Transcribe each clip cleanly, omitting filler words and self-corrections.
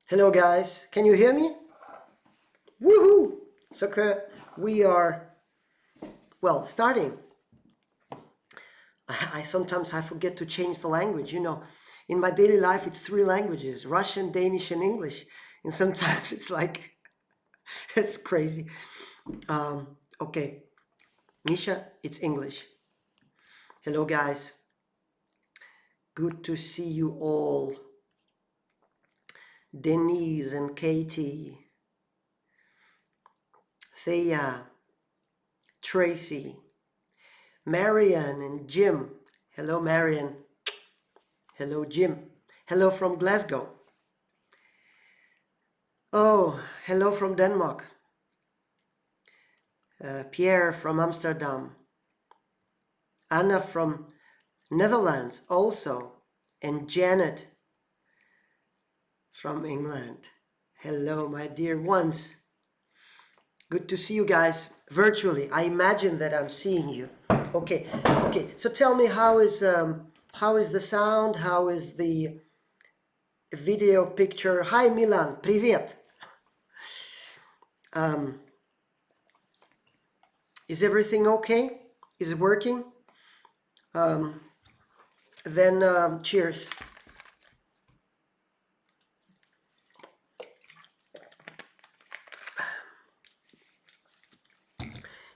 Hello guys, can you hear me? Woohoo! So we are, starting. I sometimes I forget to change the language, In my daily life it's three languages, Russian, Danish and English. And sometimes it's like, it's crazy. Okay, Misha, it's English. Hello guys, good to see you all. Denise and Katie, Thea, Tracy, Marian and Jim. Hello Marian. Hello Jim. Hello from Glasgow. Oh, hello from Denmark. Pierre from Amsterdam. Anna from Netherlands also. And Janet from England. Hello my dear ones. Good to see you guys virtually. I imagine that I'm seeing you. Okay. So tell me, how is the sound? How is the video picture? Hi Milan, привет. Is everything okay? Is it working? Then cheers.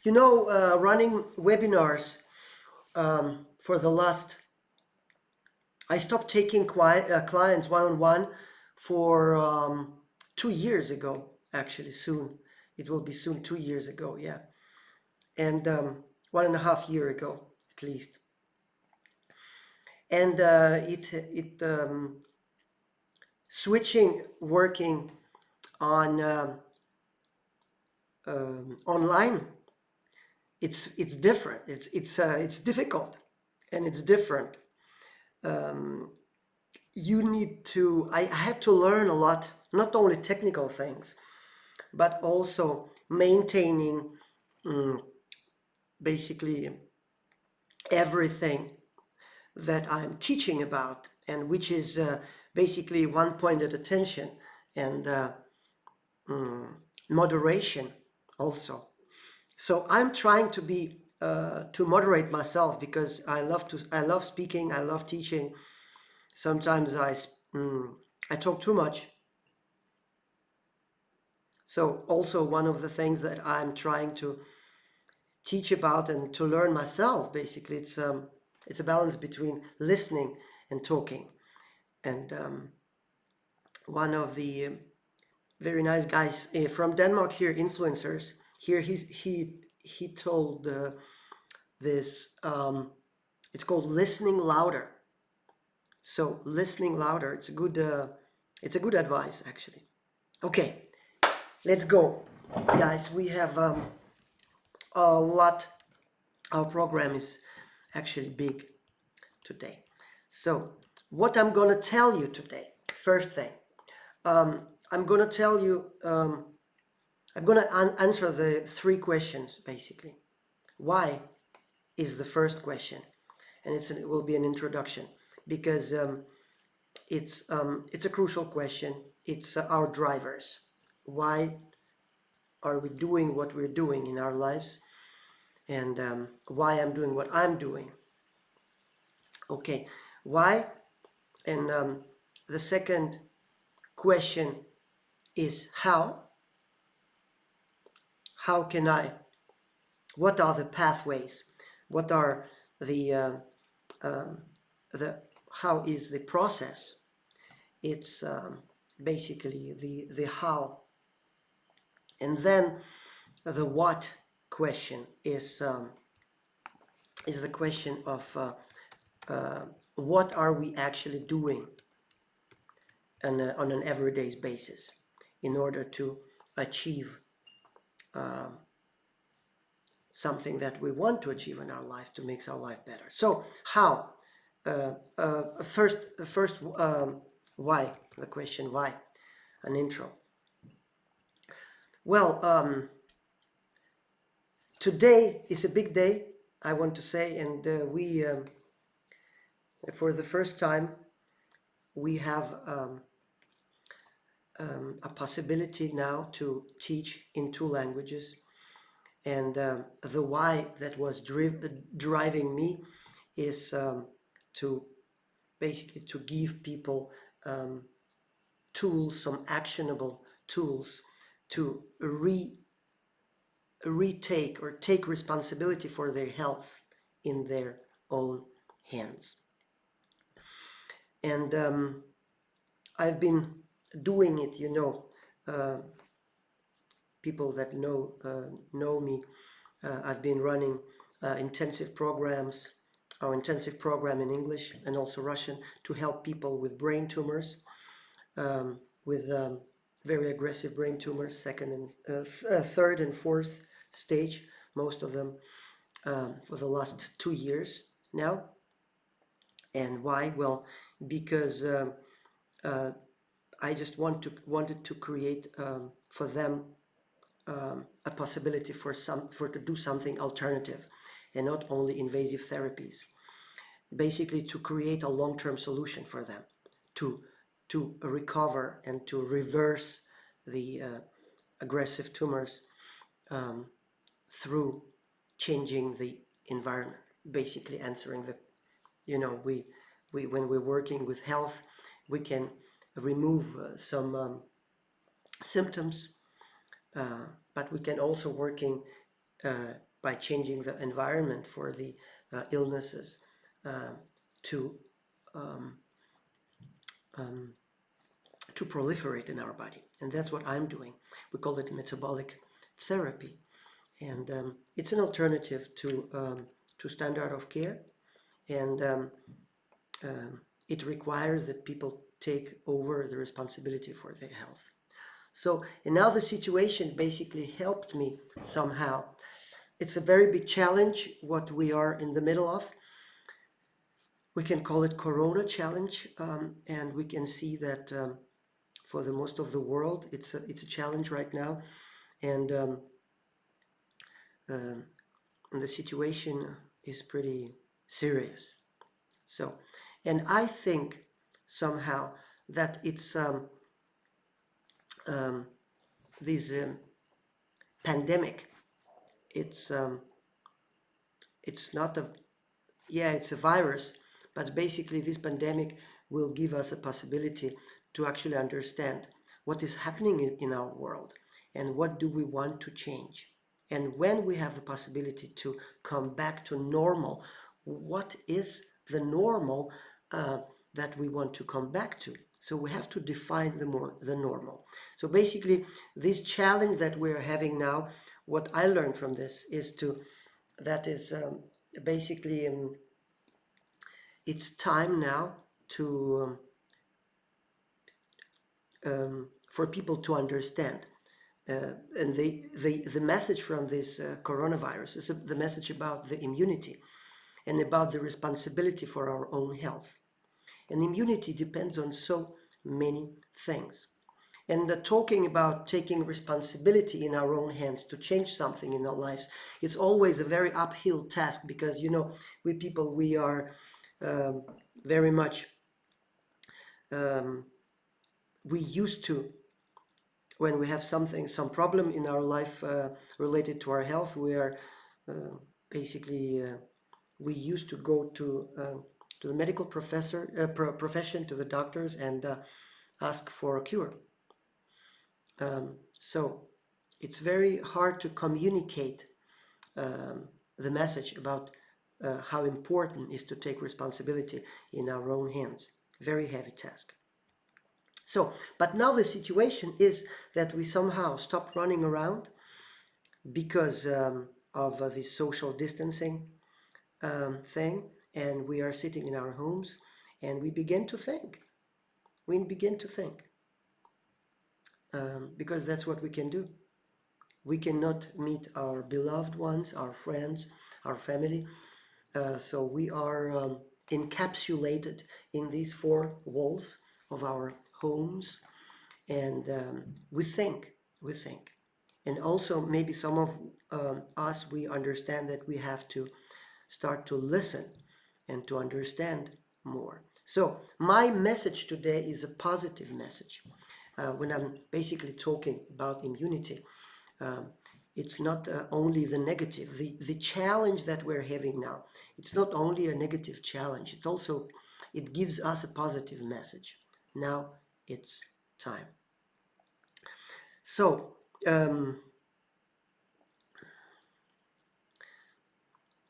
Running webinars for the last, I stopped taking clients one-on-one for 2 years ago, actually. Soon it will be soon 2 years ago, yeah, and 1.5 years ago at least. And switching working on online, it's different. It's difficult and it's different. You need to, I had to learn a lot, not only technical things, but also maintaining basically everything that I'm teaching about, and which is basically one-pointed attention and moderation also. So I'm trying to be to moderate myself, because I love speaking, I love teaching. Sometimes I talk too much. So also one of the things that I'm trying to teach about and to learn myself, basically, it's a balance between listening and talking. And one of the very nice guys from Denmark here, influencers here, he told this, it's called listening louder. So listening louder, it's a good advice, actually. Okay, let's go, guys. We have a lot. Our program is actually big today. So what I'm going to tell you today, first thing, I'm going to tell you, I'm going to answer the 3 questions, basically. Why is the first question, and it will be an introduction, because it's a crucial question. It's our drivers. Why are we doing what we're doing in our lives, and why I'm doing what I'm doing? Okay, why? And the second question is how. How can I? What are the pathways? What are the how is the process? It's basically the how. And then the what question is the question of what are we actually doing on an everyday basis in order to achieve something that we want to achieve in our life, to make our life better. So how? First, why? The question why? An intro. Well, today is a big day, I want to say, and we, for the first time, we have a possibility now to teach in 2 languages. And the why that was driving me is to basically to give people tools, some actionable tools to retake or take responsibility for their health in their own hands. And I've been doing it, people that know me. I've been running intensive programs, our intensive program in English and also Russian, to help people with brain tumors, with very aggressive brain tumors, third and fourth stage, most of them, for the last 2 years now. And why? Well, because I just wanted to create for them a possibility for to do something alternative and not only invasive therapies. Basically, to create a long-term solution for them to recover and to reverse the aggressive tumors through changing the environment. Basically, answering the, we when we're working with health, we can remove some symptoms, but we can also working by changing the environment for the illnesses to proliferate in our body. And that's what I'm doing. We call it metabolic therapy, and it's an alternative to standard of care, and it requires that people take over the responsibility for their health. So, and now the situation basically helped me somehow. It's a very big challenge what we are in the middle of. We can call it Corona challenge, and we can see that for the most of the world, it's a challenge right now, and the situation is pretty serious. So, and I think somehow that it's this pandemic. It's not a, yeah, it's a virus, but basically this pandemic will give us a possibility to actually understand what is happening in our world and what do we want to change. And when we have the possibility to come back to normal, what is the normal that we want to come back to? So we have to define the normal. So basically, this challenge that we're having now, what I learned from this is basically it's time now to for people to understand. And the message from this coronavirus is the message about the immunity and about the responsibility for our own health. And immunity depends on so many things. And talking about taking responsibility in our own hands to change something in our lives, it's always a very uphill task, because, we people, we are very much, we used to, when we have some problem in our life related to our health, we are basically, we used to go to the medical profession, to the doctors, and ask for a cure. So it's very hard to communicate the message about how important is to take responsibility in our own hands. Very heavy task. So, but now the situation is that we somehow stop running around because of the social distancing thing, and we are sitting in our homes, and we begin to think. We begin to think. Because that's what we can do. We cannot meet our beloved ones, our friends, our family. So we are encapsulated in these 4 walls of our homes, and we think. And also maybe some of us, we understand that we have to start to listen and to understand more. So my message today is a positive message. when I'm basically talking about immunity, um, it's not only the negative. The challenge that we're having now, it's not only a negative challenge, it's also, it gives us a positive message. Now it's time. So,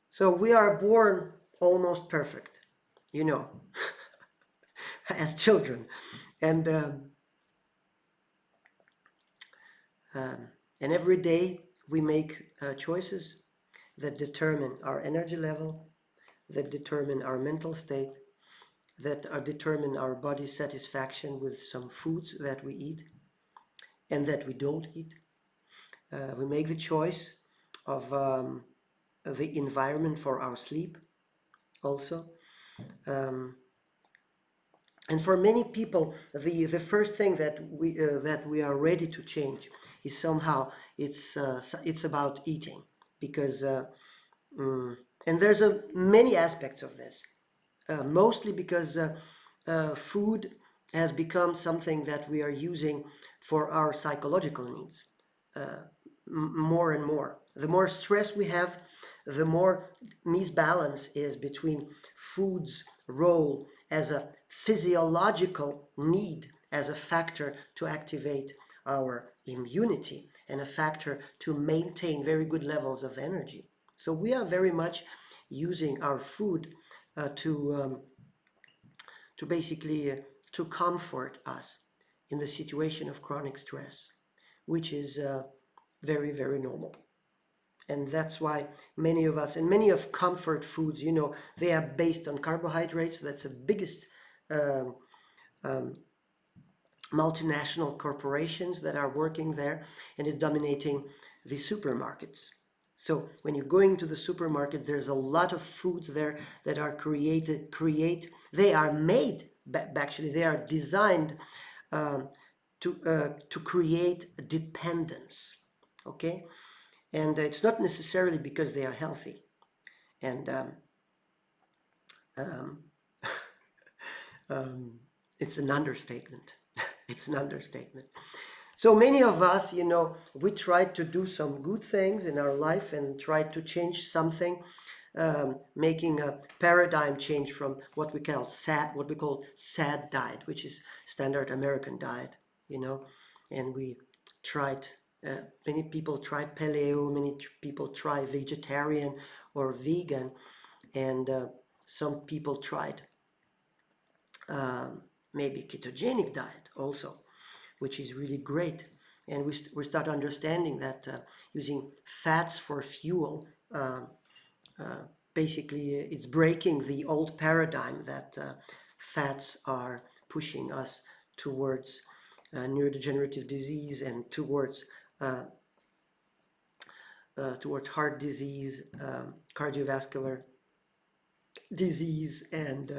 so we are born almost perfect, you know, as children. And um, and every day we make choices that determine our energy level, that determine our mental state, that determine our body satisfaction with some foods that we eat and that we don't eat. We make the choice of the environment for our sleep also. Um, and for many people, the first thing that we are ready to change is somehow it's about eating, because mm, and there's many aspects of this. Mostly because food has become something that we are using for our psychological needs more and more. The more stress we have, the more misbalance is between food's role as a physiological need, as a factor to activate our immunity and a factor to maintain very good levels of energy. So we are very much using our food to basically to comfort us in the situation of chronic stress, which is very, very normal. And that's why many of us, and many of comfort foods, you know, they are based on carbohydrates. That's the biggest um, um, multinational corporations that are working there, and it's dominating the supermarkets. So when you're going to the supermarket, there's a lot of foods there that are they are made, actually, they are designed um, to create dependence, okay? And it's not necessarily because they are healthy. And um, um, it's an understatement. It's an understatement. So many of us, you know, we tried to do some good things in our life and tried to change something, making a paradigm change from what we call SAD diet, which is standard American diet, you know, and we tried. Many people tried paleo. Many people try vegetarian or vegan, and some people tried maybe ketogenic diet also, which is really great. And we start understanding that using fats for fuel, basically it's breaking the old paradigm that fats are pushing us towards neurodegenerative disease and towards heart disease, cardiovascular disease, and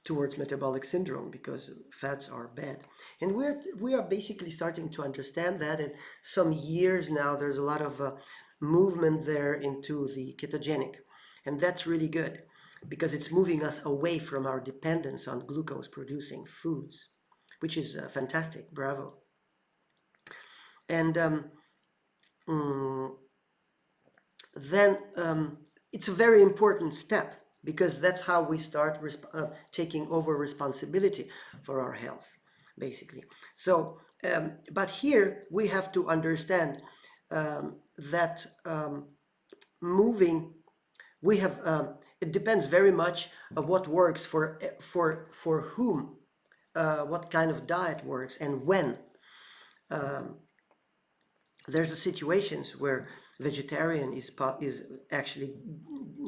towards metabolic syndrome, because fats are bad. And we are basically starting to understand that. And some years now there's a lot of movement there into the ketogenic, and that's really good because it's moving us away from our dependence on glucose producing foods, which is fantastic. Bravo. And mm, then it's a very important step, because that's how we start taking over responsibility for our health, basically. So, but here we have to understand that moving, we have it depends very much of what works for whom, what kind of diet works and when. There's a situations where vegetarian is actually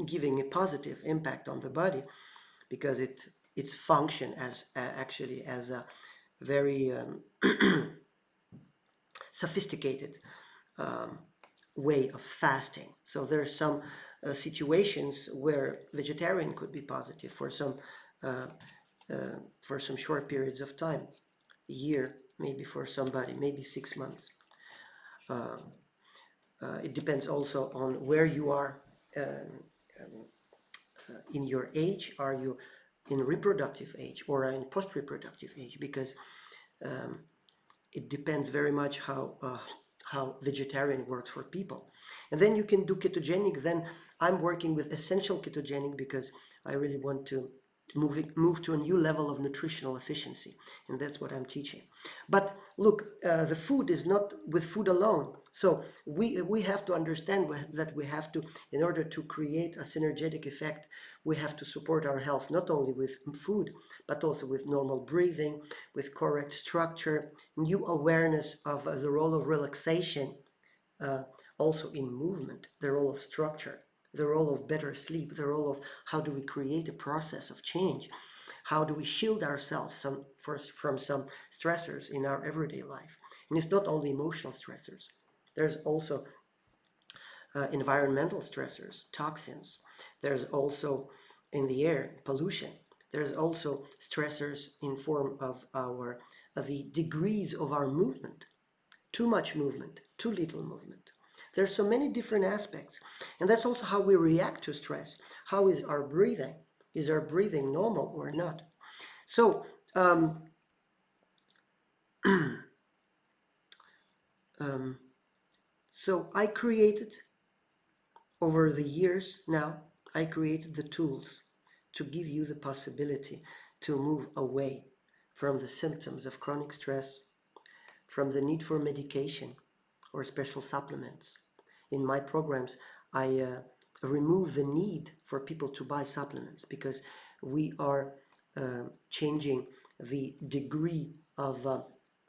giving a positive impact on the body, because its function as actually as a very sophisticated um, way of fasting. So there's some situations where vegetarian could be positive uh, for some short periods of time, a year, maybe for somebody, maybe 6 months. It depends also on where you are in your age. Are you in reproductive age or in post-reproductive age? Because it depends very much how vegetarian works for people. And then you can do ketogenic. Then I'm working with essential ketogenic because I really want to move to a new level of nutritional efficiency, and that's what I'm teaching. But look, the food is not with food alone. So we have to understand that we have to, in order to create a synergetic effect, we have to support our health not only with food, but also with normal breathing, with correct structure, new awareness of the role of relaxation, uh, also in movement, the role of structure, the role of better sleep, the role of how do we create a process of change, how do we shield ourselves from some stressors in our everyday life. And it's not only emotional stressors, there's also environmental stressors, toxins, there's also in the air pollution, there's also stressors in form of the degrees of our movement, too much movement, too little movement. There's so many different aspects. And that's also how we react to stress. How is our breathing? Is our breathing normal or not? So, so I created, over the years now, I created the tools to give you the possibility to move away from the symptoms of chronic stress, from the need for medication or special supplements. In my programs, I remove the need for people to buy supplements because we are changing the degree of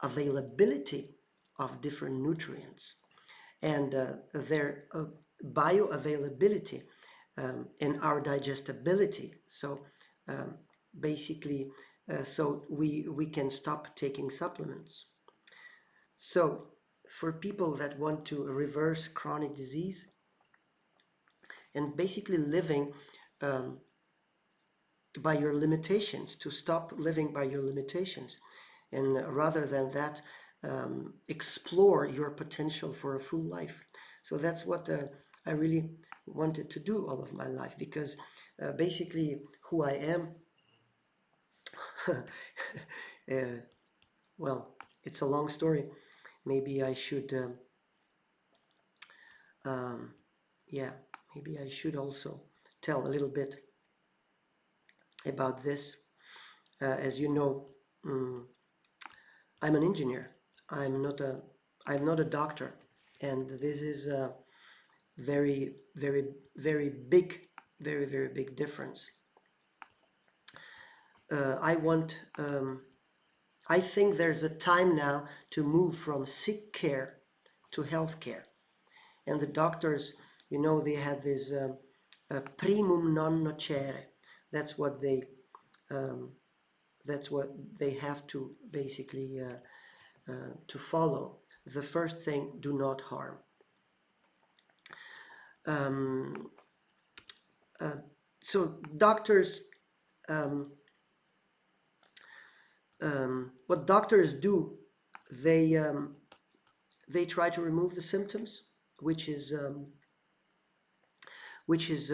availability of different nutrients and their bioavailability and our digestibility. So basically, so we can stop taking supplements. So for people that want to reverse chronic disease and basically living by your limitations, to stop living by your limitations, and rather than that, explore your potential for a full life. So that's what I really wanted to do all of my life, because basically who I am, well, it's a long story. Maybe I should yeah, maybe I should also tell a little bit about this. As you know, I'm an engineer. I'm not a doctor, and this is a very, very, very big, very, very big difference. I want. I think there's a time now to move from sick care to health care, and the doctors, you know, they had this primum non nocere. That's what they um, that's what they have to basically to follow. The first thing, do not harm. Um, so doctors, um, what doctors do, they try to remove the symptoms, which is which is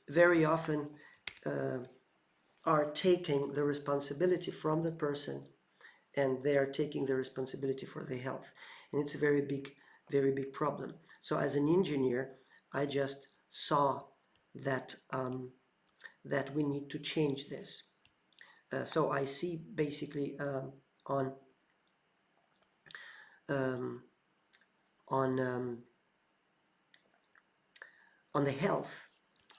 very often are taking the responsibility from the person, and they are taking the responsibility for their health, and it's a very big problem. So as an engineer, I just saw that that we need to change this. So I see basically on um, on um, on the health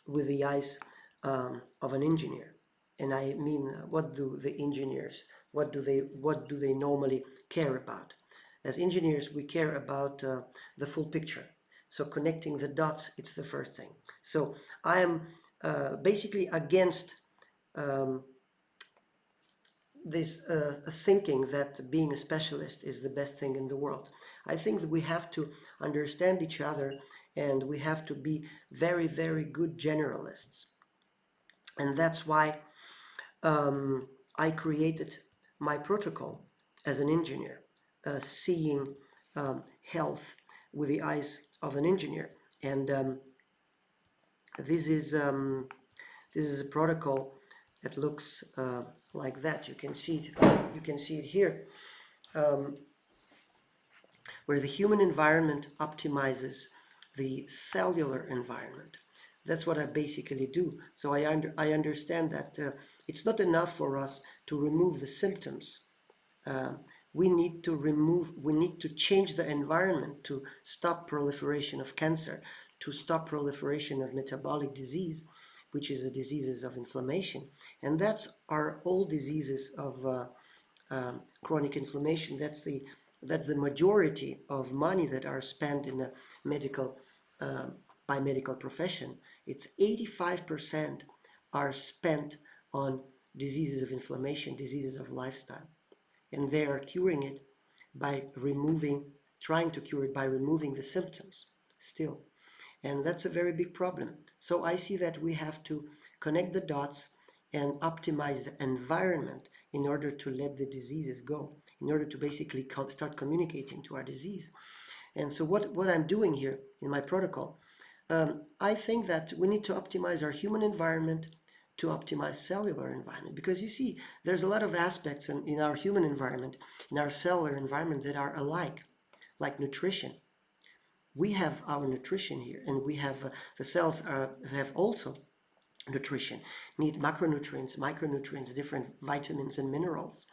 with the eyes of an engineer. And I mean, what do the engineers, what do they normally care about? As engineers, we care about the full picture. So connecting the dots, it's the first thing. So I am basically against this thinking that being a specialist is the best thing in the world. I think that we have to understand each other, and we have to be very, very good generalists. And that's why I created my protocol as an engineer, seeing health with the eyes of an engineer. And this is a protocol it looks like that. You can see it here, where the human environment optimizes the cellular environment. That's what I basically do. So I understand that it's not enough for us to remove the symptoms. We need to change the environment to stop proliferation of cancer, to stop proliferation of metabolic disease, which is the diseases of inflammation. And that's our all diseases of chronic inflammation. That's the majority of money that are spent in the medical by medical profession. It's 85% are spent on diseases of inflammation, diseases of lifestyle, and they are curing it by trying to cure it by removing the symptoms still. And that's a very big problem. So I see that we have to connect the dots and optimize the environment in order to let the diseases go, in order to basically start communicating to our disease. And so what I'm doing here in my protocol, I think that we need to optimize our human environment to optimize cellular environment, because you see there's a lot of aspects in our human environment, in our cellular environment, that are alike, like nutrition. We have our nutrition here, and we have the cells have also nutrition, need macronutrients, micronutrients, different vitamins and minerals.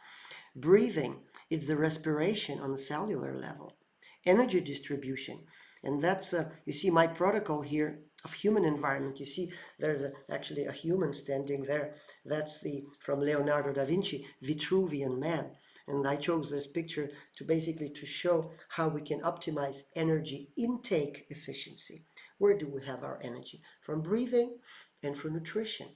Breathing is the respiration on the cellular level. Energy distribution, and that's you see my protocol here of human environment. You see there's actually a human standing there. That's from Leonardo da Vinci, Vitruvian Man. And I chose this picture to basically to show how we can optimize energy intake efficiency. Where do we have our energy? From breathing and from nutrition.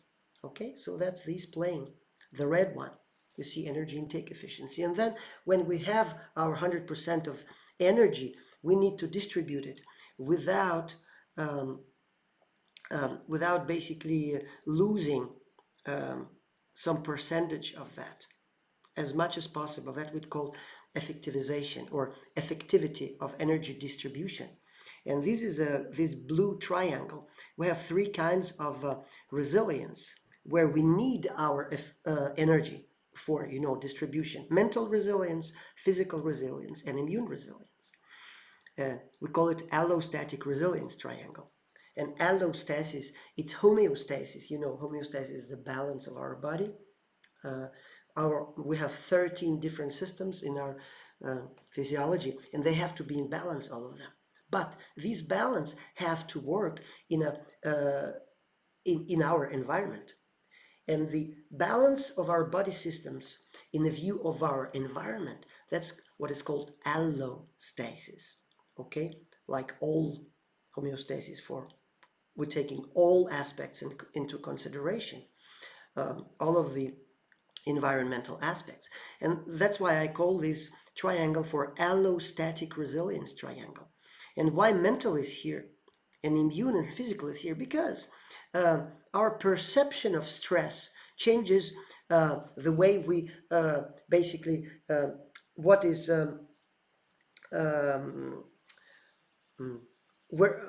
Okay, so that's this plane, the red one. You see energy intake efficiency. And then when we have our 100% of energy, we need to distribute it without basically losing some percentage of that, as much as possible. That we call effectivization or effectivity of energy distribution. And this is this blue triangle. We have three kinds of resilience where we need our energy for distribution: mental resilience, physical resilience, and immune resilience. We call it allostatic resilience triangle. And allostasis, it's homeostasis. Homeostasis is the balance of our body. We have 13 different systems in our physiology, and they have to be in balance, all of them. But these balance have to work in our environment. And the balance of our body systems in the view of our environment, that's what is called allostasis. Okay, like all homeostasis, we're taking all aspects into consideration, all of the environmental aspects. And that's why I call this triangle for allostatic resilience triangle. And why mental is here and immune and physical is here? Because our perception of stress changes the way we basically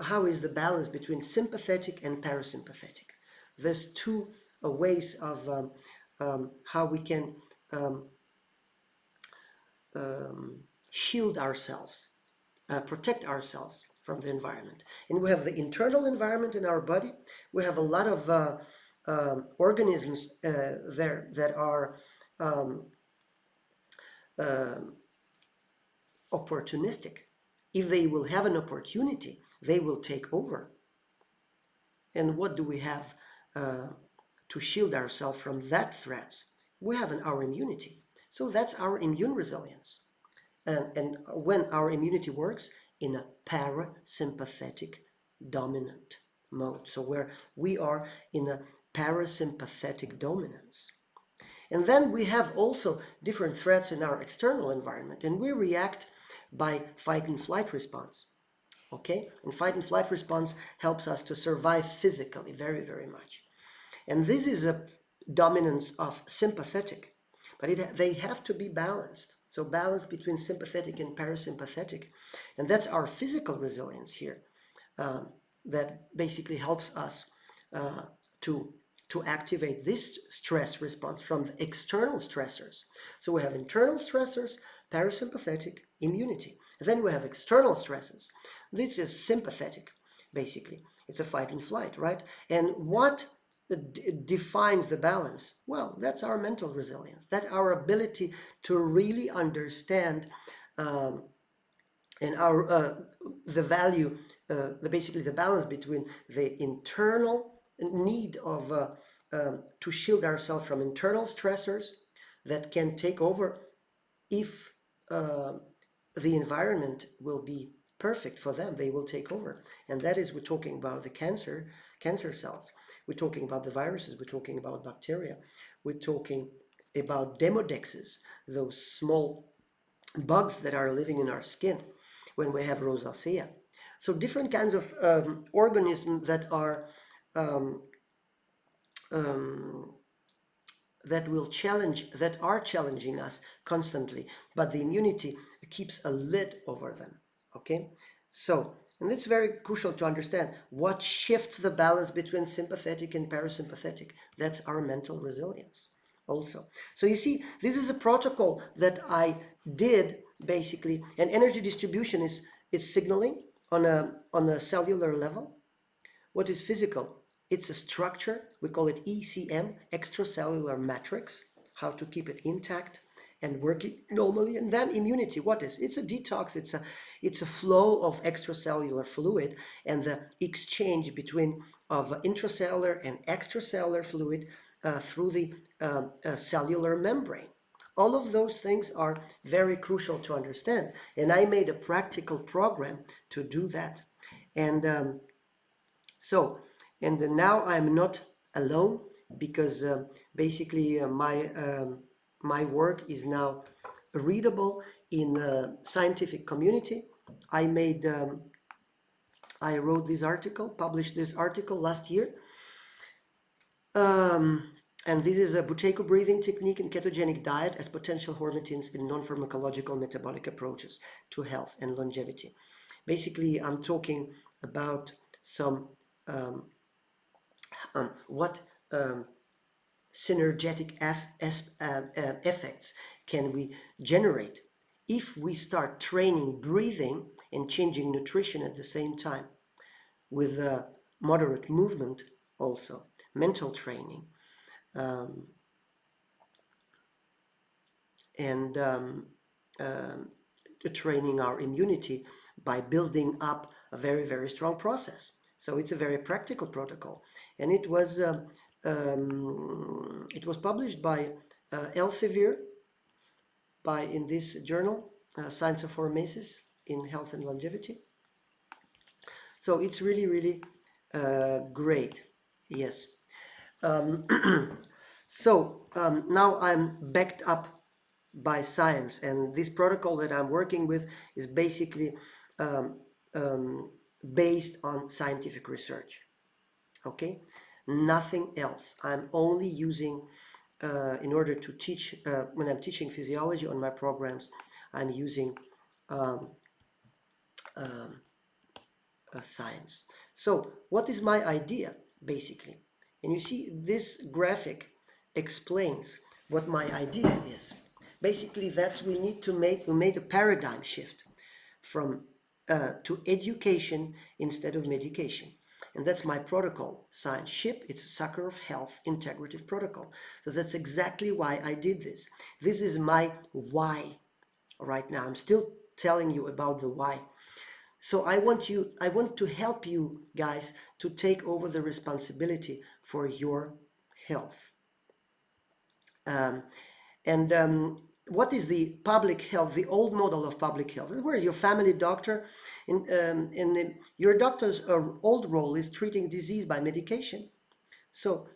how is the balance between sympathetic and parasympathetic. There's two ways of how we can shield ourselves, protect ourselves from the environment. And we have the internal environment in our body. We have a lot of organisms there that are opportunistic. If they will have an opportunity, they will take over. And what do we have to shield ourselves from that threats? We have our immunity. So that's our immune resilience. And when our immunity works in a parasympathetic dominant mode, so where we are in a parasympathetic dominance. And then we have also different threats in our external environment, and we react by fight and flight response. Okay, and fight and flight response helps us to survive physically very, very much. And this is a dominance of sympathetic, but they have to be balanced. So balance between sympathetic and parasympathetic. And that's our physical resilience here that basically helps us to to activate this stress response from the external stressors. So we have internal stressors, parasympathetic, immunity. Then we have external stresses. This is sympathetic, basically. It's a fight and flight, right? And what defines the balance? Well, that's our mental resilience. That's our ability to really understand and our the value, basically the balance between the internal need of to shield ourselves from internal stressors that can take over if the environment will be perfect for them. They will take over, and that is, we're talking about the cancer cells, we're talking about the viruses, we're talking about bacteria, we're talking about demodexes, those small bugs that are living in our skin when we have rosacea. So different kinds of organisms that are um, um, that are challenging us constantly, but the immunity keeps a lid over them. Okay, so, and it's very crucial to understand what shifts the balance between sympathetic and parasympathetic. That's our mental resilience also. So you see, this is a protocol that I did basically, and energy distribution is signaling on a cellular level. What is physical? It's a structure, we call it ECM, extracellular matrix, how to keep it intact and working normally. And then immunity, what is? It's a detox, it's a flow of extracellular fluid and the exchange between of intracellular and extracellular fluid through the cellular membrane. All of those things are very crucial to understand. And I made a practical program to do that. And so, and now I'm not alone, because basically my work is now readable in scientific community. I wrote this article, published this article last year. And this is a bouquet breathing technique and ketogenic diet as potential hormetins in non-pharmacological metabolic approaches to health and longevity. Basically, I'm talking about some what synergetic effects can we generate if we start training breathing and changing nutrition at the same time, with moderate movement, also mental training, and training our immunity by building up a very, very strong process. So it's a very practical protocol, and it was published by Elsevier in this journal, Science of Hormesis in Health and Longevity. So it's really, really great. Yes. So now I'm backed up by science, and this protocol that I'm working with is basically based on scientific research. Okay, nothing else. I'm only using in order to teach, when I'm teaching physiology on my programs, I'm using science. So what is my idea, basically? And you see, this graphic explains what my idea is. Basically, that's we made a paradigm shift from to education instead of medication. And that's my protocol, Science SHIP. It's a Sakharoff Health Integrative Protocol. So that's exactly why I did this. This is my why right now. I'm still telling you about the why. So I want to help you guys to take over the responsibility for your health. What is the public health, the old model of public health? Where is your family doctor? Your doctor's old role is treating disease by medication. So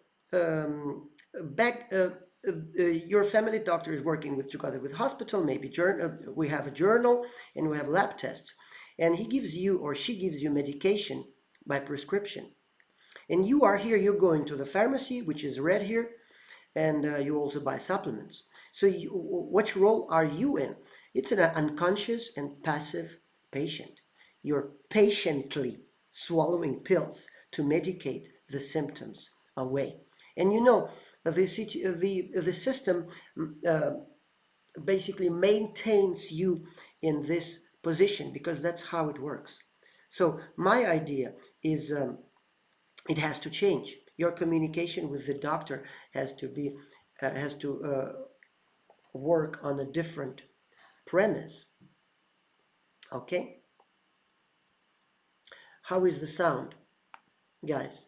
your family doctor is working together with hospital, maybe we have a journal and we have lab tests. And he gives you or she gives you medication by prescription. And you are here, you're going to the pharmacy, which is red here, and you also buy supplements. So which role are you in? It's an unconscious and passive patient. You're patiently swallowing pills to medicate the symptoms away. And you know, the system basically maintains you in this position because that's how it works. So my idea is it has to change. Your communication with the doctor has to be has to work on a different premise. Okay? How is the sound, guys?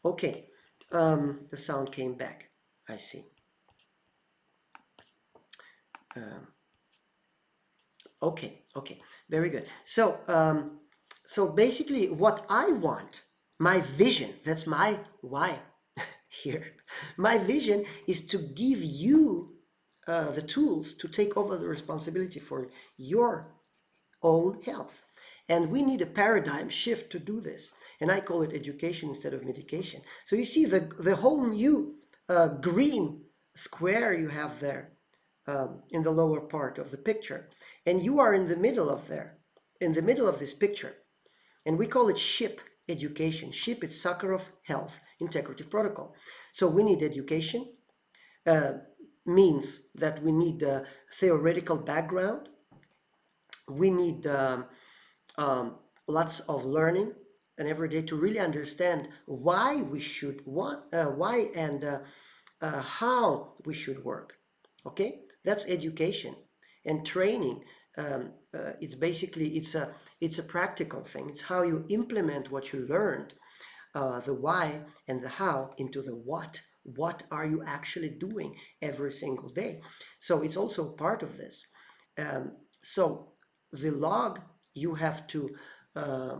Okay, the sound came back. I see. Um, okay, very good. So basically, what I want, my vision, that's my why here. My vision is to give you the tools to take over the responsibility for your own health. And we need a paradigm shift to do this. And I call it education instead of medication. So you see the whole new green square you have there in the lower part of the picture. And you are in the middle of there, in the middle of this picture. And we call it SHIP education. SHIP is Sakharoff Health Integrative Protocol. So we need education, means that we need a theoretical background. We need lots of learning and every day to really understand why we should why and how we should work. Okay, that's education. And training, it's basically it's a practical thing. It's how you implement what you learned, the why and the how into the what. What are you actually doing every single day? So it's also part of this. So the log, you have to uh,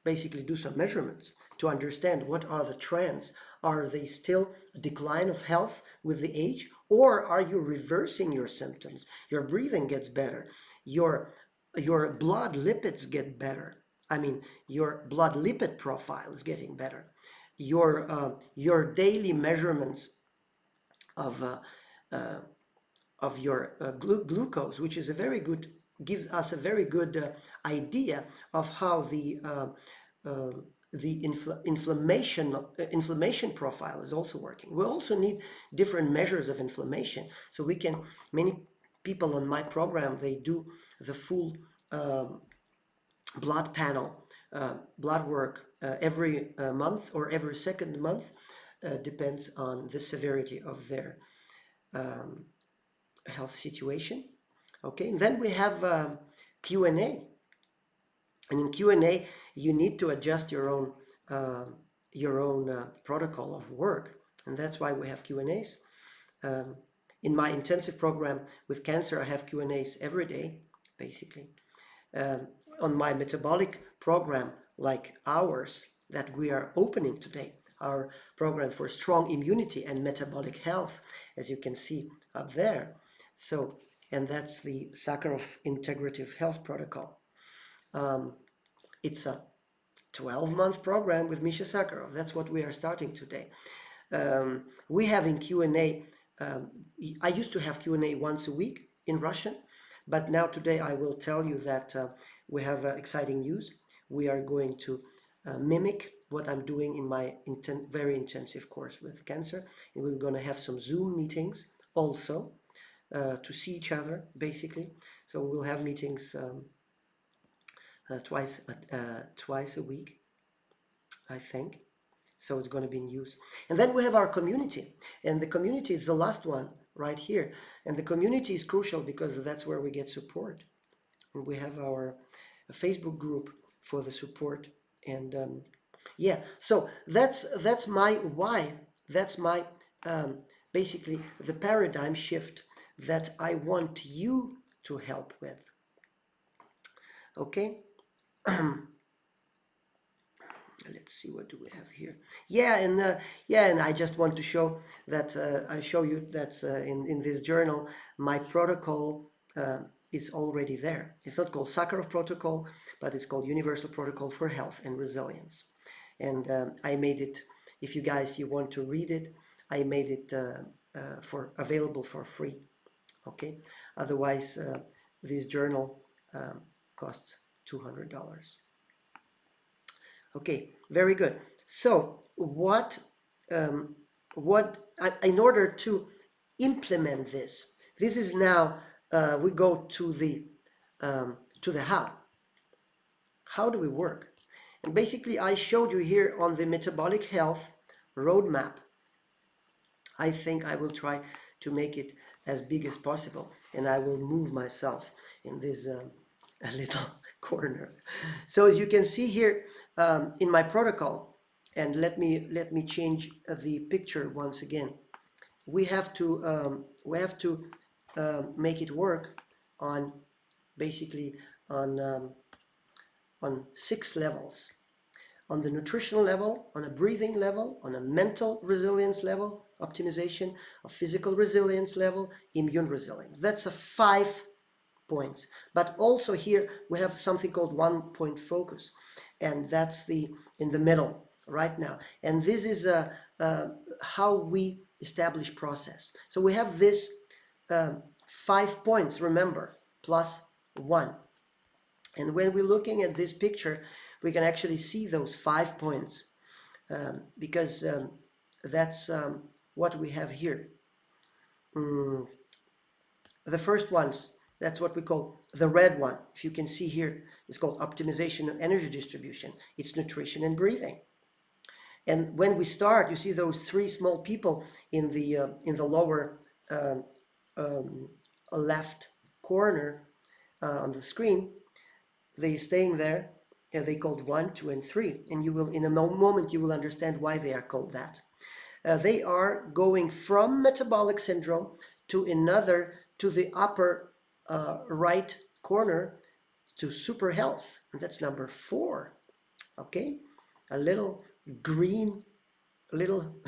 basically do some measurements to understand what are the trends. Are they still a decline of health with the age, or are you reversing your symptoms? Your breathing gets better, your blood lipids get better. I mean, your blood lipid profile is getting better. Your daily measurements of your glucose, which is a very good, gives us a very good idea of how uh, the inflammation profile is also working. We also need different measures of inflammation, so we can, many people on my program, they do the full blood panel, blood work every month or every second month, depends on the severity of their um, health situation. Okay, and then we have Q&A. And in Q&A, you need to adjust your own protocol of work, and that's why we have Q&As. In my intensive program with cancer, I have Q&As every day, basically. On my metabolic program, like ours, that we are opening today, our program for strong immunity and metabolic health, as you can see up there. So, and that's the Sakharoff Integrative Health Protocol. It's a 12-month program with Misha Sakharoff. That's what we are starting today. We have in Q&A, I used to have Q&A once a week in Russian, but now today I will tell you that we have exciting news. We are going to mimic what I'm doing in my very intensive course with cancer, and we're going to have some Zoom meetings also to see each other, basically. So we'll have meetings twice a week, I think. So it's going to be in use. And then we have our community, and the community is the last one right here. And the community is crucial because that's where we get support. And we have our Facebook group for the support. And yeah, so that's my why. That's my basically the paradigm shift that I want you to help with. Okay. Let's see, what do we have here? Yeah, and I just want to show that I show you that in this journal my protocol is already there. It's not called Sakharoff Protocol, but it's called Universal Protocol for Health and Resilience. And I made it. If you want to read it, I made it for available for free. Okay, otherwise this journal costs $200. Okay, very good. So um, in order to implement this, this is now we go to the how. How do we work? And basically, I showed you here on the metabolic health roadmap. I think I will try to make it as big as possible, and I will move myself in this a little corner. So as you can see here in my protocol, and let me change the picture once again. We have to make it work on basically on 6 levels. On the nutritional level, on a breathing level, on a mental resilience level, optimization of physical resilience level, immune resilience. That's a 5 points. But also here we have something called 1-point focus, and that's in the middle right now. And this is how we establish process. So we have this 5 points, remember, plus 1. And when we're looking at this picture, we can actually see those 5 points because that's what we have here. The first ones, that's what we call the red one. If you can see here, it's called optimization of energy distribution. It's nutrition and breathing. And when we start, you see those 3 small people in the lower left corner on the screen. They staying there, and they called 1, 2, and 3. And you will, in a moment, you will understand why they are called that. They are going from metabolic syndrome to the upper right corner to super health, and that's number 4. Okay, a little green, little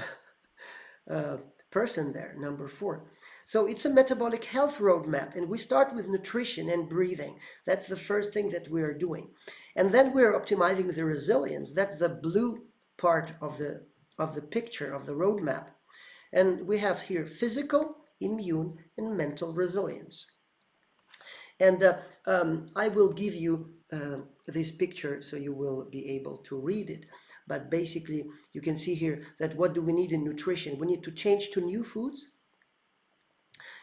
person there, number 4. So it's a metabolic health roadmap, and we start with nutrition and breathing. That's the first thing that we are doing, and then we're optimizing the resilience. That's the blue part of the picture of the roadmap, and we have here physical, immune, and mental resilience. And I will give you this picture so you will be able to read it. But basically, you can see here that what do we need in nutrition? We need to change to new foods,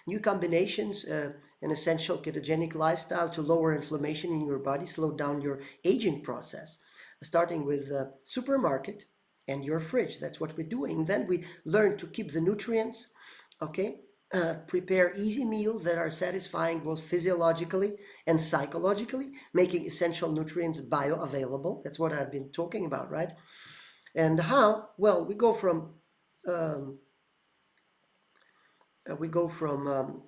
new combinations, an essential ketogenic lifestyle to lower inflammation in your body, slow down your aging process, starting with supermarket and your fridge. That's what we're doing. Then we learn to keep the nutrients, okay? Prepare easy meals that are satisfying both physiologically and psychologically, making essential nutrients bioavailable. That's what I've been talking about, right? And how? Well, we go from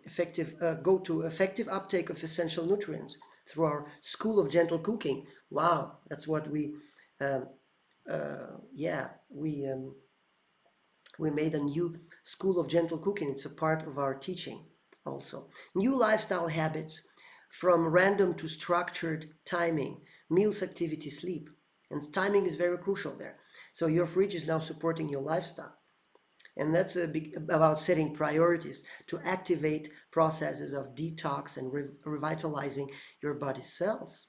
effective uptake of essential nutrients through our School of Gentle Cooking. Wow, that's what we made a new School of Gentle Cooking. It's a part of our teaching also. New lifestyle habits, from random to structured timing, meals, activity, sleep. And timing is very crucial there. So your fridge is now supporting your lifestyle. And that's about setting priorities to activate processes of detox and revitalizing your body's cells.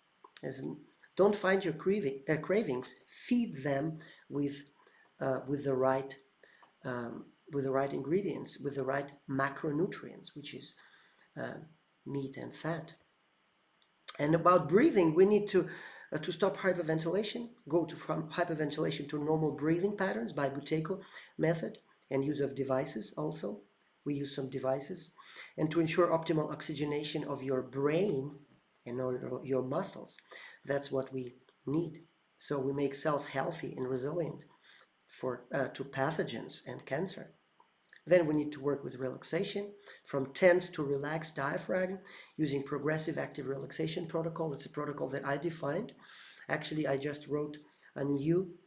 Don't find your cravings, feed them with the right ingredients, with the right macronutrients, which is meat and fat. And about breathing, we need to stop hyperventilation, go from hyperventilation to normal breathing patterns by bouquet method, and use of devices also. We use some devices. And to ensure optimal oxygenation of your brain and your muscles. That's what we need. So we make cells healthy and resilient to pathogens and cancer. Then we need to work with relaxation, from tense to relaxed diaphragm, using progressive active relaxation protocol. It's a protocol that I defined. Actually, I just wrote a new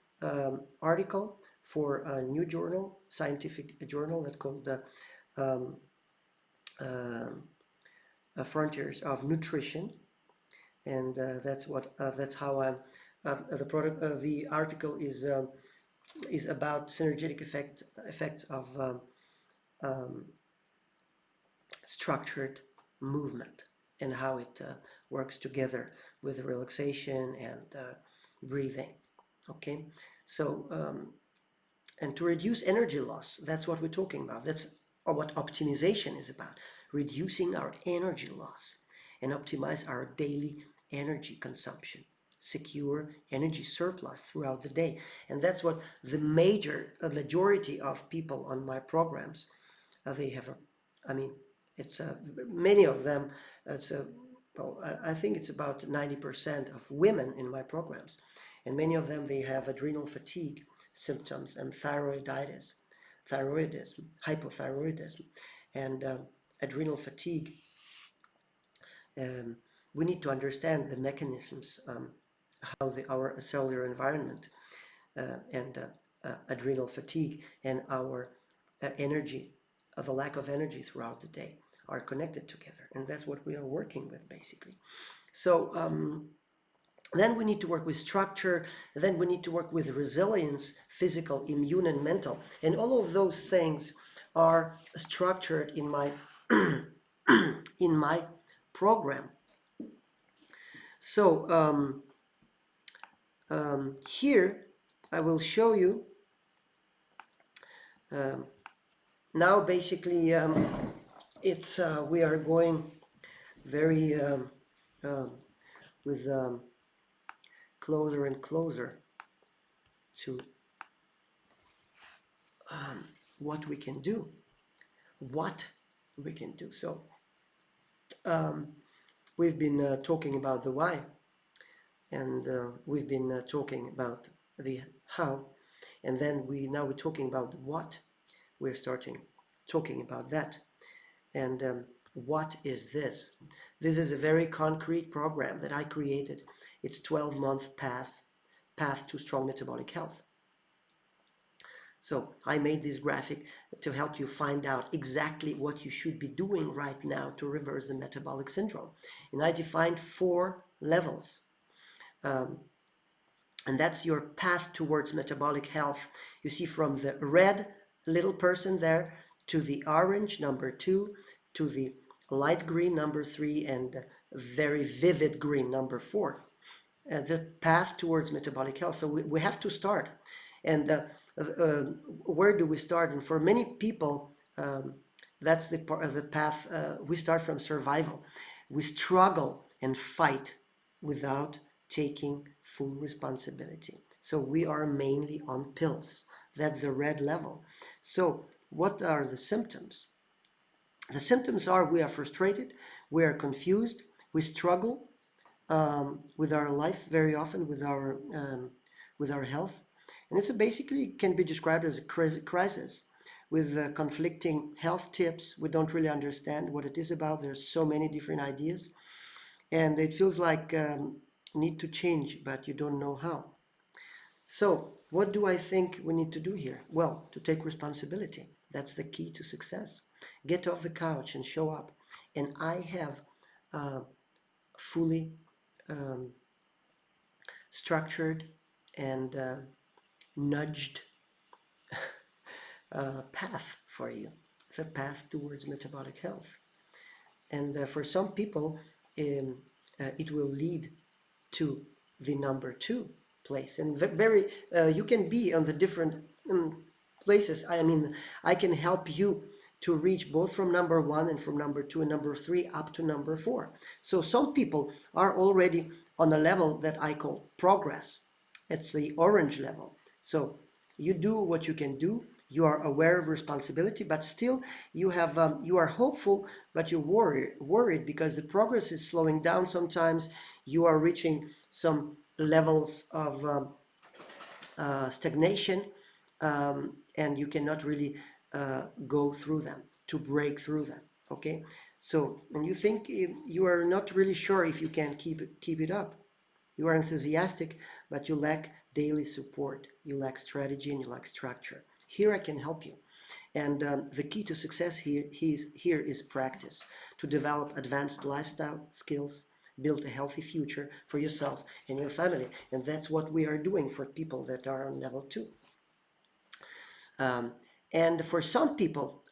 article for a new journal, scientific journal, that's called the Frontiers of Nutrition, and that's how I'm. The article is about synergetic effects of structured movement and how it works together with relaxation and breathing. Okay, so and to reduce energy loss, that's what we're talking about. That's what optimization is about: reducing our energy loss and optimize our daily energy consumption, secure energy surplus throughout the day. And that's what the majority of people on my programs, they have I mean, it's many of them, it's well, I think it's about 90% of women in my programs, and many of them, they have adrenal fatigue symptoms and thyroidism, hypothyroidism, and adrenal fatigue. We need to understand the mechanisms, how our cellular environment and adrenal fatigue and our energy, the lack of energy throughout the day are connected together. And that's what we are working with, basically. So then we need to work with structure, then we need to work with resilience, physical, immune, and mental. And all of those things are structured in my in my program. So here I will show you now basically it's we are going very with closer and closer to what we can do. So we've been talking about the why, and we've been talking about the how, and then we're talking about the what. We're starting talking about that. And what is this? This is a very concrete program that I created. It's 12-month path to strong metabolic health. So I made this graphic to help you find out exactly what you should be doing right now to reverse the metabolic syndrome. And I defined 4 levels. And that's your path towards metabolic health. You see, from the red little person there to the orange, number 2, to the light green, number 3, and very vivid green, number 4. The path towards metabolic health. So we have to start. And where do we start? And for many people, that's the path. We start from survival. We struggle and fight without taking full responsibility. So we are mainly on pills. That's the red level. So what are the symptoms? The symptoms are: we are frustrated, we are confused, we struggle with our life very often, with our health. And it's basically can be described as a crisis with conflicting health tips. We don't really understand what it is about. There's so many different ideas, and it feels like need to change, but you don't know how. So what do I think we need to do here? Well, to take responsibility. That's the key to success. Get off the couch and show up. And I have fully structured and nudged path for you, the path towards metabolic health. And for some people, it will lead to the number 2 place. And very, you can be on the different places. I mean, I can help you to reach both from number 1 and from number 2 and number 3 up to number 4. So some people are already on a level that I call progress. It's the orange level. So you do what you can do. You are aware of responsibility, but still you have you are hopeful, but you're worried because the progress is slowing down. Sometimes you are reaching some levels of stagnation, and you cannot really go through them, to break through them. Okay, so when you think you are not really sure if you can keep it up. You are enthusiastic, but you lack daily support. You lack strategy and you lack structure. Here I can help you. And the key to success here is practice, to develop advanced lifestyle skills, build a healthy future for yourself and your family. And that's what we are doing for people that are on level 2. And for some people,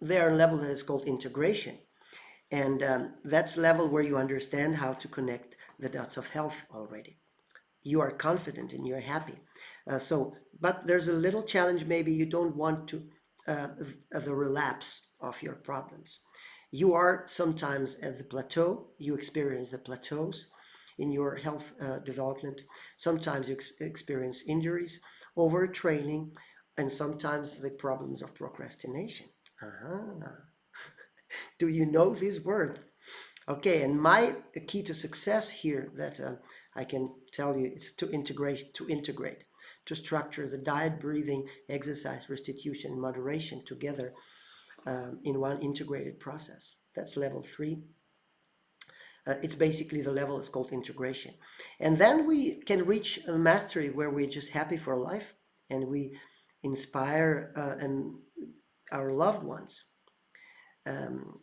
they are on a level that is called integration. And that's level where you understand how to connect the dots of health already. You are confident and you're happy. But there's a little challenge. Maybe you don't want to the relapse of your problems. You are sometimes at the plateau. You experience the plateaus in your health development. Sometimes you experience injuries, overtraining, and sometimes the problems of procrastination. Uh-huh. Do you know this word? Okay, and my key to success here that I can tell you is to structure the diet, breathing, exercise, restitution, and moderation together in one integrated process. That's level 3. It's basically the level is called integration. And then we can reach a mastery where we're just happy for life and we inspire and our loved ones.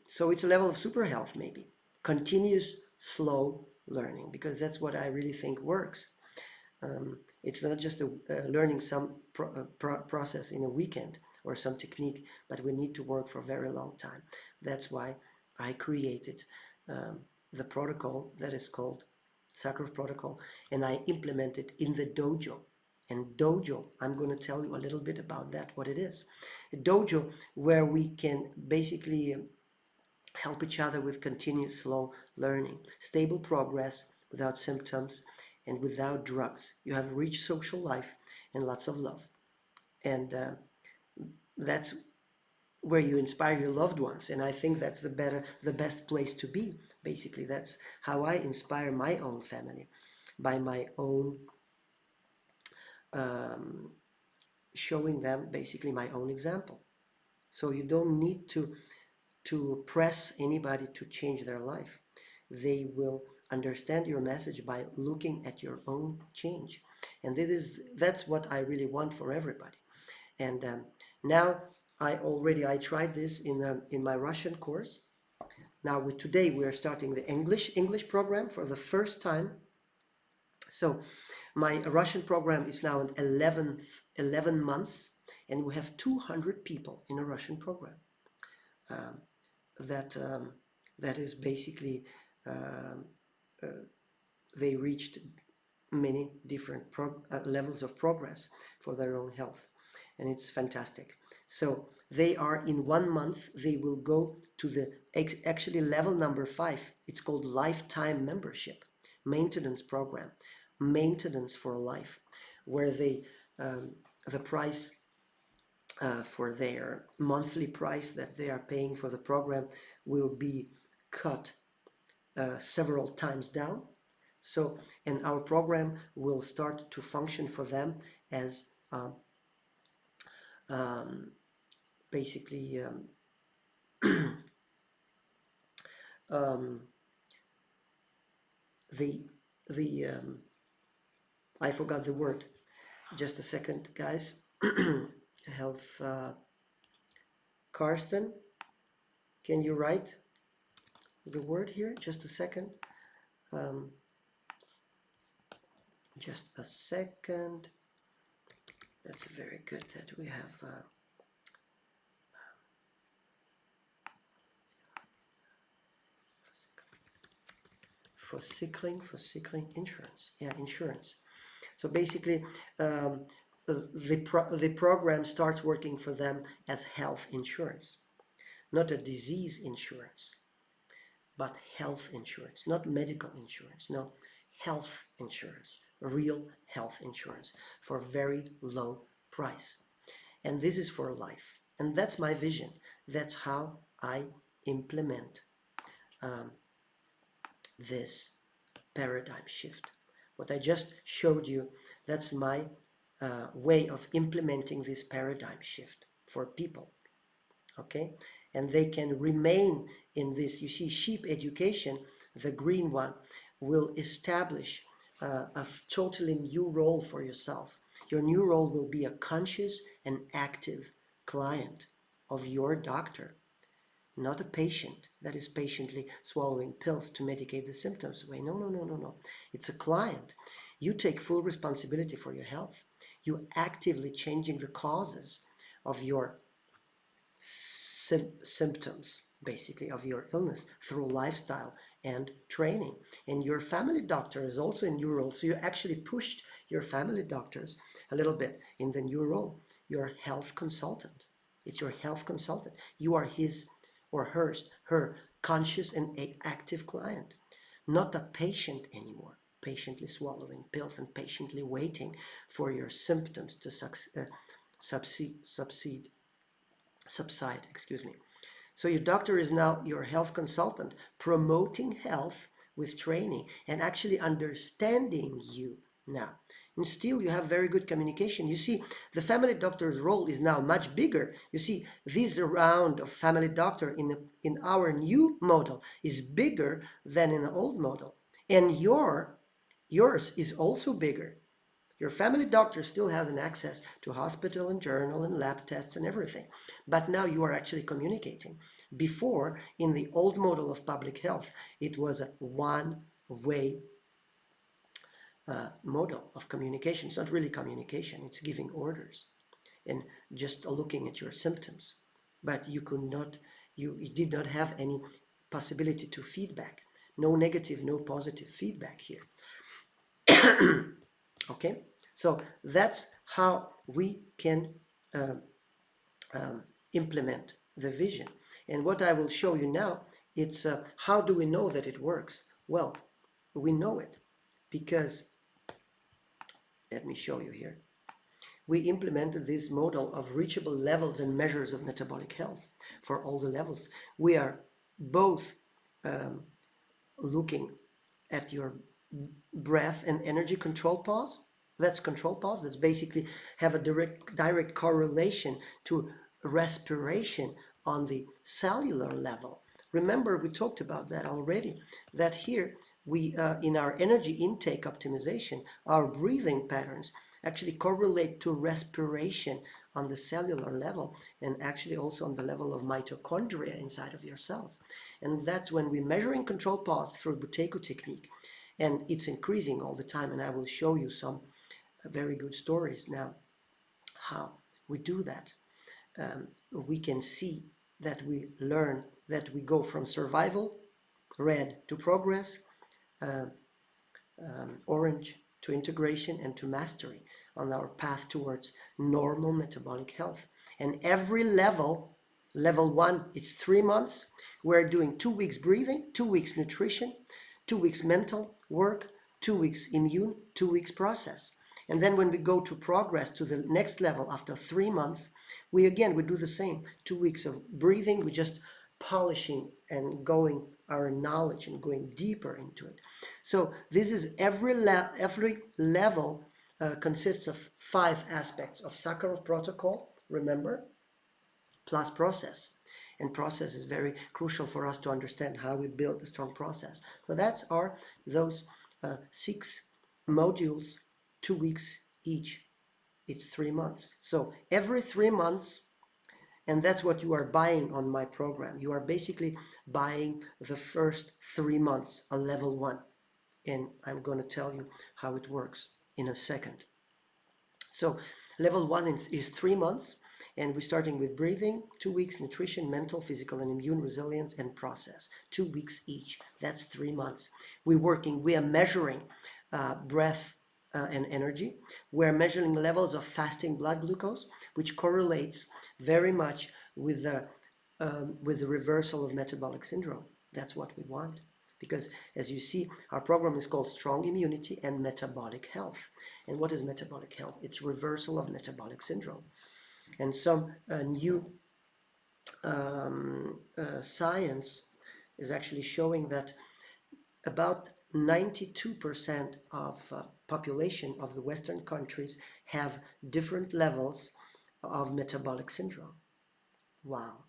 So it's a level of super health, maybe. Continuous slow learning, because that's what I really think works. It's not just learning some process in a weekend or some technique, but we need to work for a very long time. That's why I created the protocol that is called Sakharoff Protocol, and I implement it in the dojo. And dojo, I'm going to tell you a little bit about that, what it is. A dojo where we can basically help each other with continuous slow learning, stable progress without symptoms and without drugs. You have rich social life and lots of love. And that's where you inspire your loved ones. And I think that's the best place to be. Basically, that's how I inspire my own family, by my own showing them basically my own example. So you don't need to press anybody to change their life. They will understand your message by looking at your own change. And that's what I really want for everybody. And now I tried this in my Russian course. Now today we are starting the English program for the first time. So my Russian program is now in 11 months, and we have 200 people in a Russian program. Um, that that is basically they reached many different levels of progress for their own health, and it's fantastic. So they are in 1 month they will go to the actually level number 5. It's called lifetime membership, maintenance program, maintenance for life, where they the price for their monthly price that they are paying for the program will be cut several times down. So, and our program will start to function for them as basically the I forgot the word. Just a second, guys. Health. Karsten, can you write the word here? Just a second. Just a second. That's very good that we have for sickling insurance. Yeah, insurance. So basically, the program starts working for them as health insurance, not a disease insurance, but health insurance, not medical insurance. No, health insurance, real health insurance for very low price. And this is for life. And that's my vision. That's how I implement this paradigm shift. What I just showed you, that's my way of implementing this paradigm shift for people. Okay, and they can remain in this. You see, sheep education, the green one, will establish a totally new role for yourself. Your new role will be a conscious and active client of your doctor, not a patient that is patiently swallowing pills to medicate the symptoms away. No, no, no, no, no. It's a client. You take full responsibility for your health. You actively changing the causes of your symptoms basically of your illness through lifestyle and training. And your family doctor is also in your role. So you actually pushed your family doctors a little bit in the new role. Your health consultant. It's your health consultant. You are his or her conscious and active client, not a patient anymore, patiently swallowing pills and patiently waiting for your symptoms to subside. Excuse me. So your doctor is now your health consultant, promoting health with training and actually understanding you now. And still you have very good communication. You see, the family doctor's role is now much bigger. You see, this round of family doctor in our new model is bigger than in the old model. And yours is also bigger. Your family doctor still has an access to hospital and journal and lab tests and everything. But now you are actually communicating. Before, in the old model of public health, it was a one-way model of communication. It's not really communication, it's giving orders and just looking at your symptoms. But you did not have any possibility to feedback. No negative, no positive feedback here. Okay, so that's how we can implement the vision. And what I will show you now, it's how do we know that it works? Well, we know it because, let me show you here. We implemented this model of reachable levels and measures of metabolic health for all the levels. We are both looking at your breath and energy control pause. That's control pause. That's basically have a direct correlation to respiration on the cellular level. Remember, we talked about that already, that here we in our energy intake optimization, our breathing patterns actually correlate to respiration on the cellular level and actually also on the level of mitochondria inside of your cells. And that's when we're measuring control pause through bouquet technique, and it's increasing all the time. And I will show you some very good stories now how we do that. We can see that we learn that we go from survival, red, to progress, orange, to integration, and to mastery on our path towards normal metabolic health. And every level, level 1, it's 3 months. We're doing 2 weeks breathing, 2 weeks nutrition, 2 weeks mental work, 2 weeks immune, 2 weeks process. And then when we go to progress to the next level after 3 months, we do the same. 2 weeks of breathing, we just polishing and going our knowledge and going deeper into it. So this is every level consists of 5 aspects of Sakharoff Protocol, remember, plus process. And process is very crucial for us to understand how we build a strong process. So that's those 6 modules, 2 weeks each. It's 3 months. So every 3 months, and that's what you are buying on my program. You are basically buying the first 3 months, a level 1. And I'm going to tell you how it works in a second. So level 1 is 3 months, and we're starting with breathing, 2 weeks nutrition, mental, physical, and immune resilience, and process. 2 weeks each. That's 3 months. We are measuring breath and energy. We're measuring levels of fasting blood glucose, which correlates very much with the reversal of metabolic syndrome. That's what we want. Because as you see, our program is called Strong Immunity and Metabolic Health. And what is metabolic health? It's reversal of metabolic syndrome. And some new science is actually showing that about 92% of population of the Western countries have different levels of metabolic syndrome. Wow.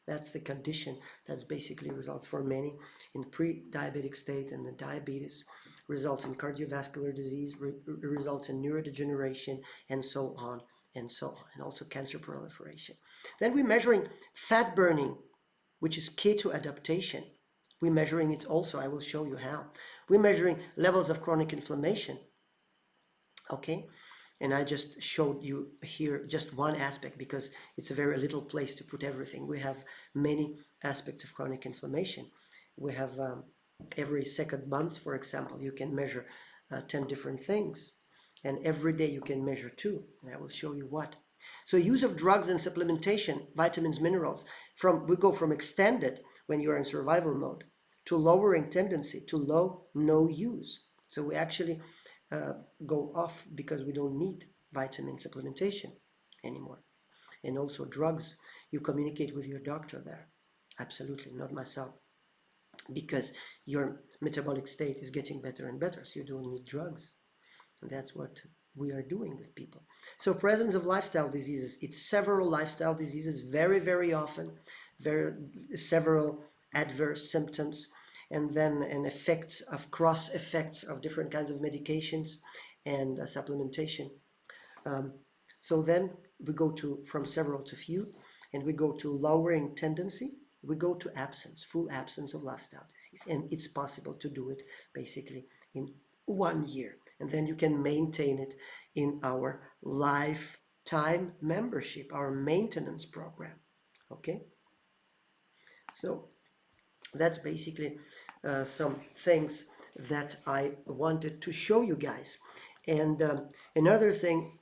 That's the condition that's basically results for many in pre-diabetic state, and the diabetes results in cardiovascular disease, results in neurodegeneration, and so on, and also cancer proliferation. Then we're measuring fat burning, which is key to adaptation. We're measuring it also. I will show you how. We're measuring levels of chronic inflammation. Okay, And I just showed you here just one aspect because it's a very little place to put everything. We have many aspects of chronic inflammation. We have every second month, for example, you can measure 10 different things. And every day you can measure 2. And I will show you what. So use of drugs and supplementation, vitamins, minerals, we go from extended when you're in survival mode to lowering tendency to low, no use. So we actually go off because we don't need vitamin supplementation anymore. And also drugs, you communicate with your doctor there. Absolutely, not myself. Because your metabolic state is getting better and better, so you don't need drugs. And that's what we are doing with people. So presence of lifestyle diseases, it's several lifestyle diseases, very, very often, several adverse symptoms, and then effects of cross effects of different kinds of medications and supplementation. So then we go from several to few, and we go to lowering tendency, we go to absence, full absence of lifestyle disease. And it's possible to do it basically in 1 year. And then you can maintain it in our lifetime membership, our maintenance program. Okay? So that's basically some things that I wanted to show you guys. And another thing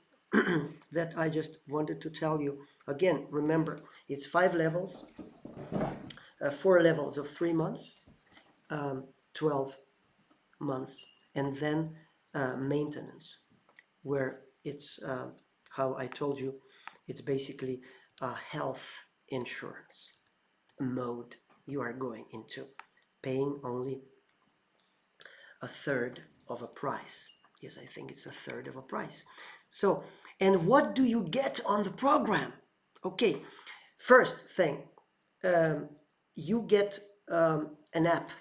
that I just wanted to tell you, again, remember, it's 5 levels, 4 levels of 3 months, 12 months, and then maintenance, where it's, how I told you, it's basically a health insurance mode you are going into, paying only a third of a price. Yes, I think it's a third of a price. So, and what do you get on the program? Okay, first thing, you get an app.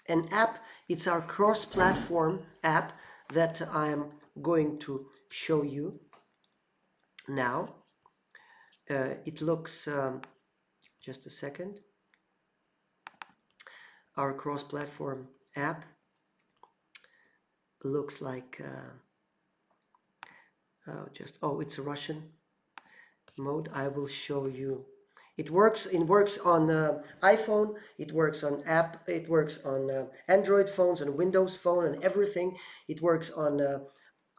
An app, it's our cross-platform app that I'm going to show you now. It looks, just a second, our cross-platform app looks like, it's a Russian mode. I will show you. It works on iPhone, it works on it works on Android phones and Windows phone and everything. It works on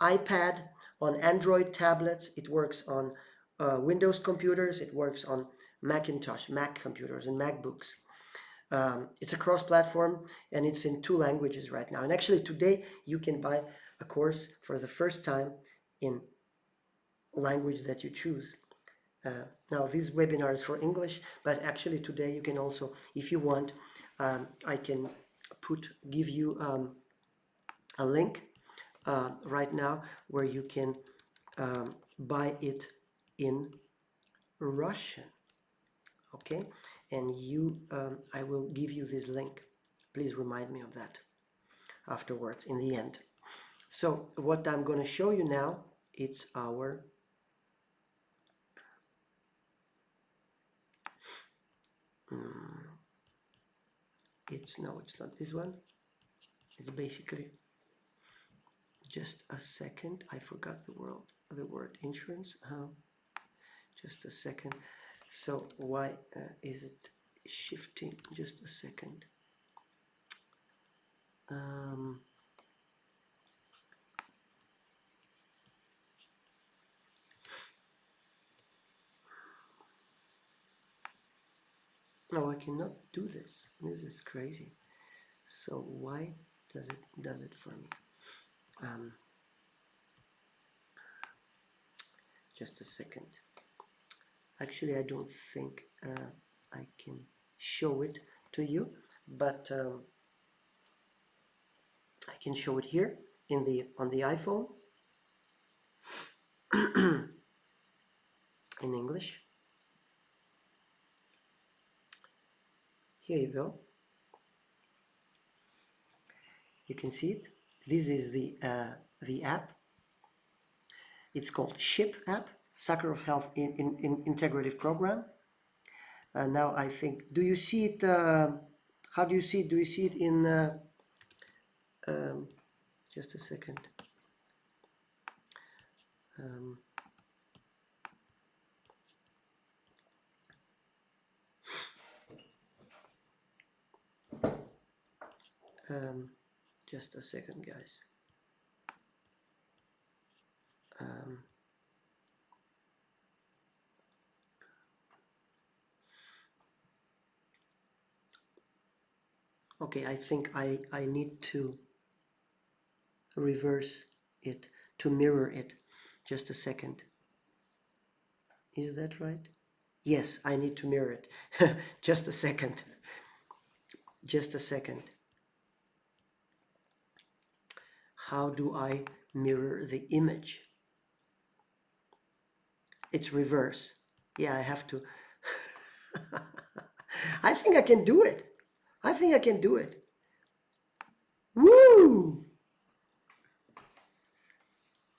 iPad, on Android tablets, it works on Windows computers, it works on Macintosh, Mac computers and MacBooks. It's a cross-platform and it's in 2 languages right now. And actually today you can buy a course for the first time in language that you choose. Now this webinar is for English, but actually today you can also, if you want, I can give you a link right now where you can buy it in Russian. Okay, and I will give you this link. Please remind me of that afterwards in the end. So what I'm going to show you now, it's our it's not this one. It's basically, just a second, I forgot the word insurance. Just a second. So why is it shifting? Just a second. No, I cannot do this. This is crazy. So why does it for me? Just a second. Actually, I don't think I can show it to you, but I can show it here on the iPhone in English. Here you go. You can see it. This is the app. It's called SHIP app, Sakharoff Health in Integrative Program. Now I think, do you see it? How do you see it? Do you see it in? Just a second. Um, just a second, guys. Okay, I think I need to reverse it, to mirror it. Just a second. Is that right? Yes, I need to mirror it. Just a second. Just a second. How do I mirror the image? It's reverse. Yeah, I have to. I think I can do it. I think I can do it. Woo!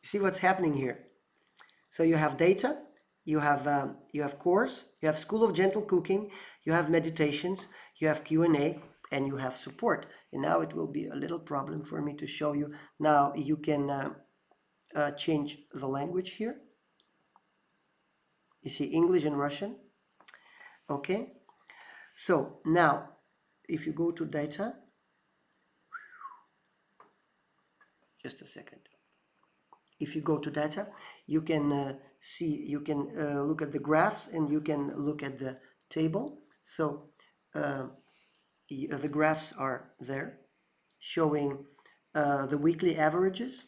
See what's happening here. So you have data, you have course, you have School of Gentle Cooking, you have meditations, you have Q&A, and you have support. And now it will be a little problem for me to show you. Now you can change the language here. You see English and Russian. Okay. So now, if you go to data, just a second. If you go to data, you can see, you can look at the graphs and you can look at the table. So the graphs are there showing the weekly averages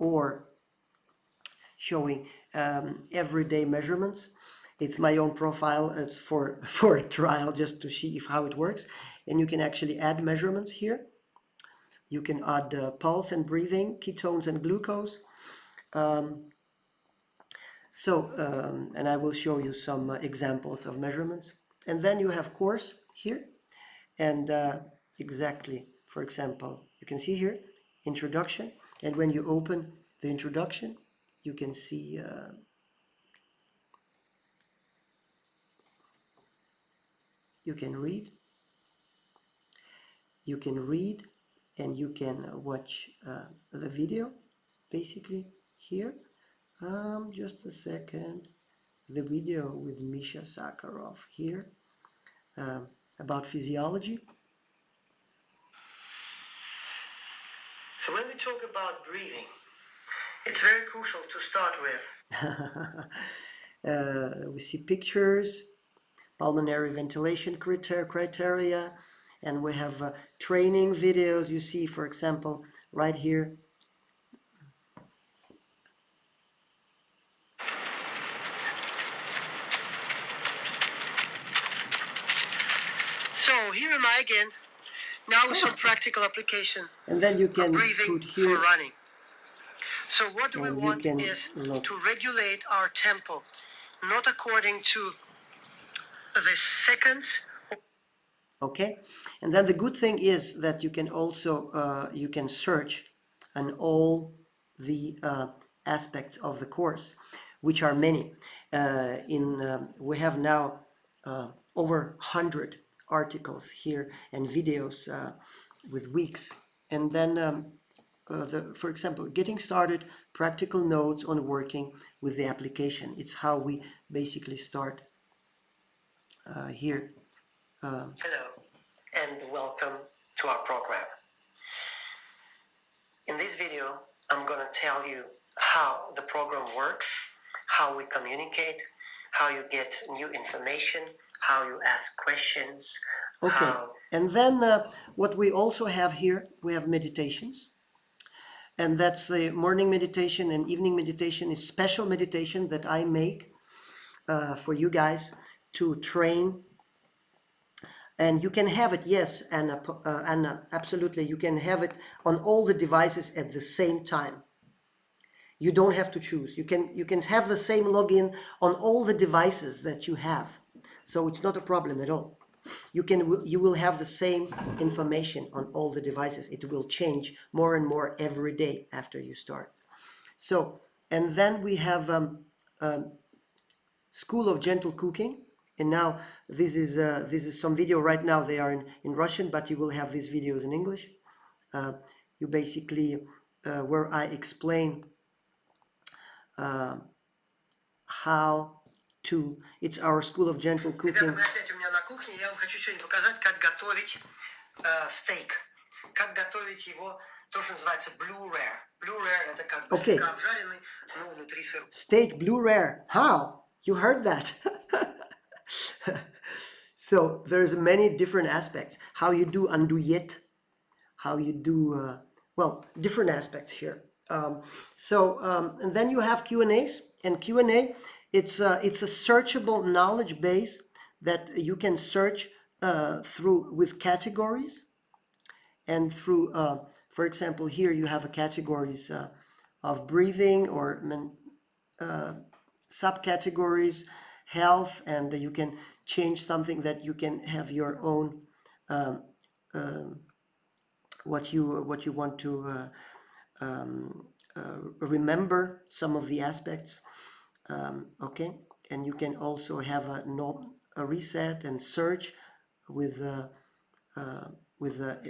or showing everyday measurements. It's my own profile. It's for a trial just to see how it works. And you can actually add measurements here. You can add pulse and breathing, ketones and glucose. And I will show you some examples of measurements. And then you have course here. And exactly, for example, you can see here, introduction. And when you open the introduction, you can see you can read and you can watch the video basically here. Just a second, the video with Misha Sakharoff here about physiology. So when we talk about breathing, it's very crucial to start with. We see pictures, pulmonary ventilation criteria, and we have training videos. You see, for example, right here. So here am I again, now with some practical application. And then you can breathing put here for running. So what do we want is to regulate our tempo, not according to the seconds. Okay, and then the good thing is that you can also you can search on all the aspects of the course, which are many. We have now over 100 articles here and videos with weeks, and then for example, getting started, practical notes on working with the application. It's how we basically start here. Hello and welcome to our program. In this video, I'm going to tell you how the program works, how we communicate, how you get new information, how you ask questions. Okay, and then what we also have here, we have meditations. And that's the morning meditation and evening meditation is special meditation that I make for you guys to train. And you can have it, yes, Anna, absolutely. You can have it on all the devices at the same time. You don't have to choose. You can have the same login on all the devices that you have. So it's not a problem at all. You will have the same information on all the devices. It will change more and more every day after you start. So, and then we have School of Gentle Cooking. And now this is some video right now. They are in Russian, but you will have these videos in English. You basically where I explain how to, it's our School of Gentle Cooking. Ребята, вы опять у меня на кухне. Я вам хочу сегодня показать, как готовить стейк. Как готовить его, то, что называется blue rare. Blue rare это как бы слегка обжаренный, но внутри сыр. Steak blue rare. How? You heard that? So there's many different aspects. How you do andouillette, how you do, well, different aspects here. And then you have Q&As, and Q&A, it's a searchable knowledge base that you can search through with categories, and through, for example, here you have a categories of breathing, or subcategories, health, and you can change something that you can have your own what you want to remember some of the aspects. Okay, and you can also have a reset and search with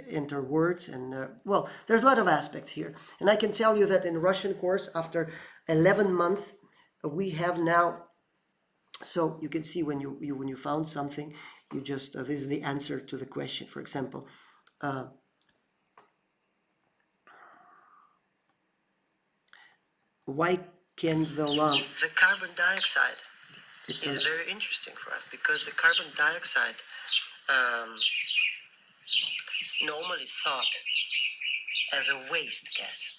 enter words, and well, there's a lot of aspects here. And I can tell you that in Russian course, after 11 months, we have now, so you can see when you found something, you just this is the answer to the question. For example, why can the lung? The carbon dioxide is very interesting for us, because the carbon dioxide normally thought as a waste gas.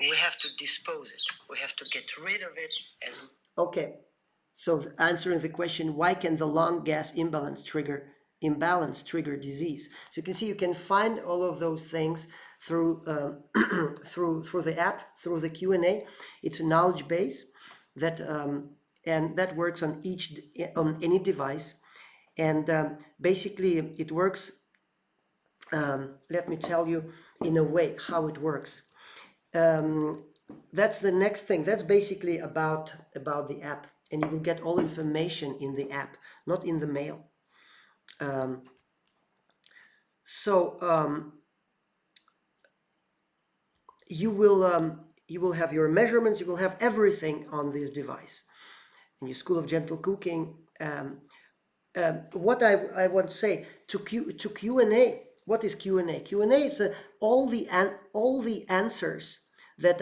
We have to dispose it. We have to get rid of it as. Okay, so answering the question, why can the lung gas imbalance trigger disease? So you can see you can find all of those things through through the app, through the Q&A. It's a knowledge base that and that works on any device, and basically it works. Let me tell you in a way how it works. That's the next thing. That's basically about the app, and you will get all information in the app, not in the mail. You will have your measurements, you will have everything on this device. In your School of Gentle Cooking, what I want to say to Q&A. What is Q&A? Q&A is all the answers that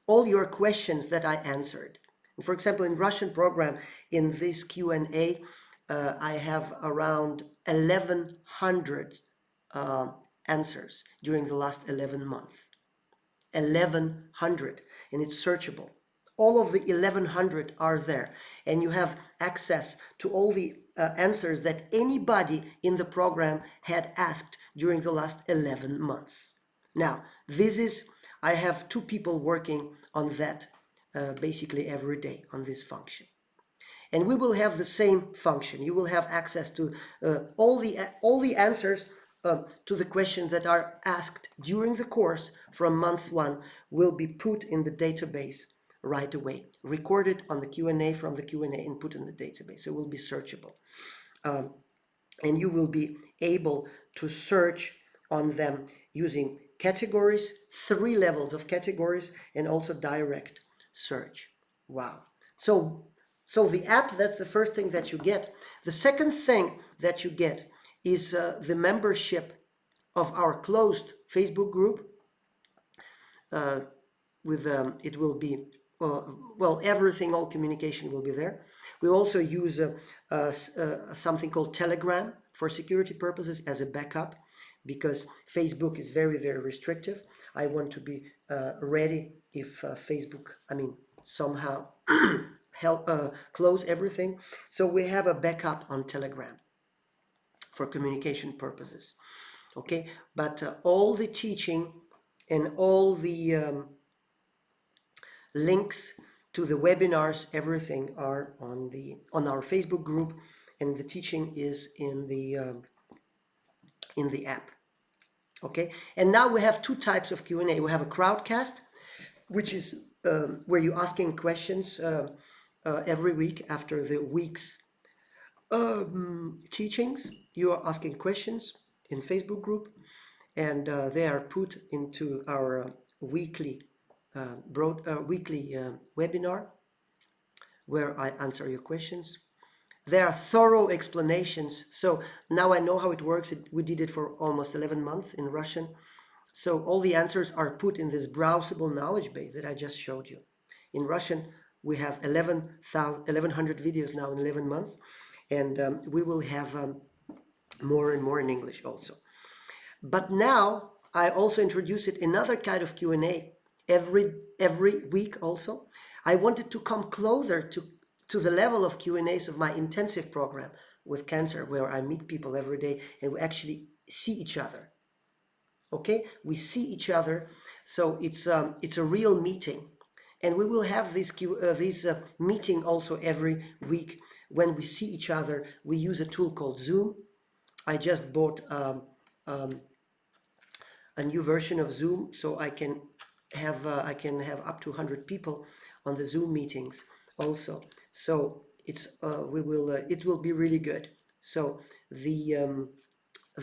all your questions that I answered. For example, in Russian program, in this Q&A, I have around 1,100 answers during the last 11 months. 1,100, and it's searchable. All of the 1,100 are there, and you have access to all the answers that anybody in the program had asked during the last 11 months. Now, I have 2 people working on that basically every day on this function. And we will have the same function. You will have access to all the answers to the questions that are asked during the course from month 1 will be put in the database right away, recorded on the Q&A from the Q&A and put in the database. It will be searchable. And you will be able to search on them using categories, 3 levels of categories, and also direct search. Wow. So the app, that's the first thing that you get. The second thing that you get is the membership of our closed Facebook group. It will be, well, everything, all communication will be there. We also use something called Telegram for security purposes as a backup, because Facebook is very, very restrictive. I want to be ready if Facebook, somehow help close everything. So we have a backup on Telegram for communication purposes. Okay, but all the teaching and all the links to the webinars, everything are on our Facebook group, and the teaching is in the app. Okay, and now we have 2 types of Q&A. We have a crowdcast, which is where you're asking questions every week after the week's teachings. You are asking questions in Facebook group, and they are put into our weekly weekly webinar where I answer your questions. There are thorough explanations. So now I know how it works. We did it for almost 11 months in Russian. So all the answers are put in this browsable knowledge base that I just showed you. In Russian, we have 1,100 videos now in 11 months. And we will have more and more in English also. But now I also introduce it another kind of Q&A every week also. I wanted to come closer to the level of Q&As of my intensive program with cancer, where I meet people every day and we actually see each other. Okay, we see each other, so it's a real meeting, and we will have this meeting also every week when we see each other. We use a tool called Zoom. I just bought a new version of Zoom, so I can have up to 100 people on the Zoom meetings also. So it's it will be really good. So the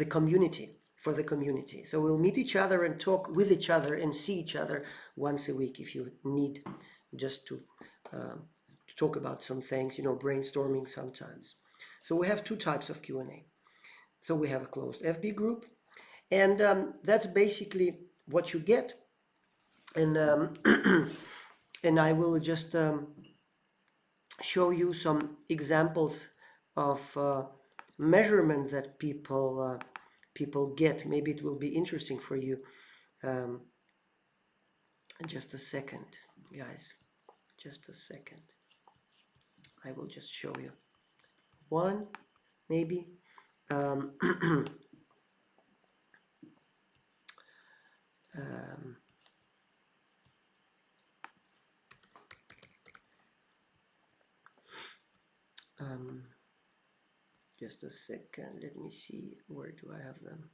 community, for the community. So we'll meet each other and talk with each other and see each other once a week if you need just to talk about some things, brainstorming sometimes. So we have two types of Q&A. So we have a closed FB group, and that's basically what you get. And and I will just show you some examples of measurement that people get. Maybe it will be interesting for you. Just a second, guys. Just a second. I will just show you one, maybe. Just a second. Let me see. Where do I have them?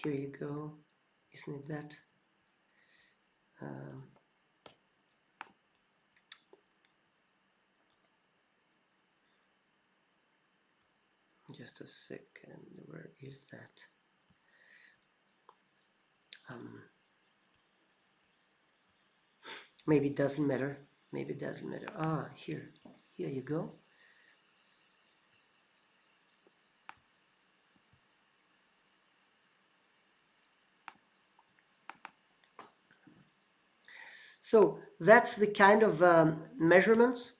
Here you go. Isn't it that? Just a second. Where is that? Maybe it doesn't matter. Maybe it doesn't matter. Here you go. So that's the kind of measurements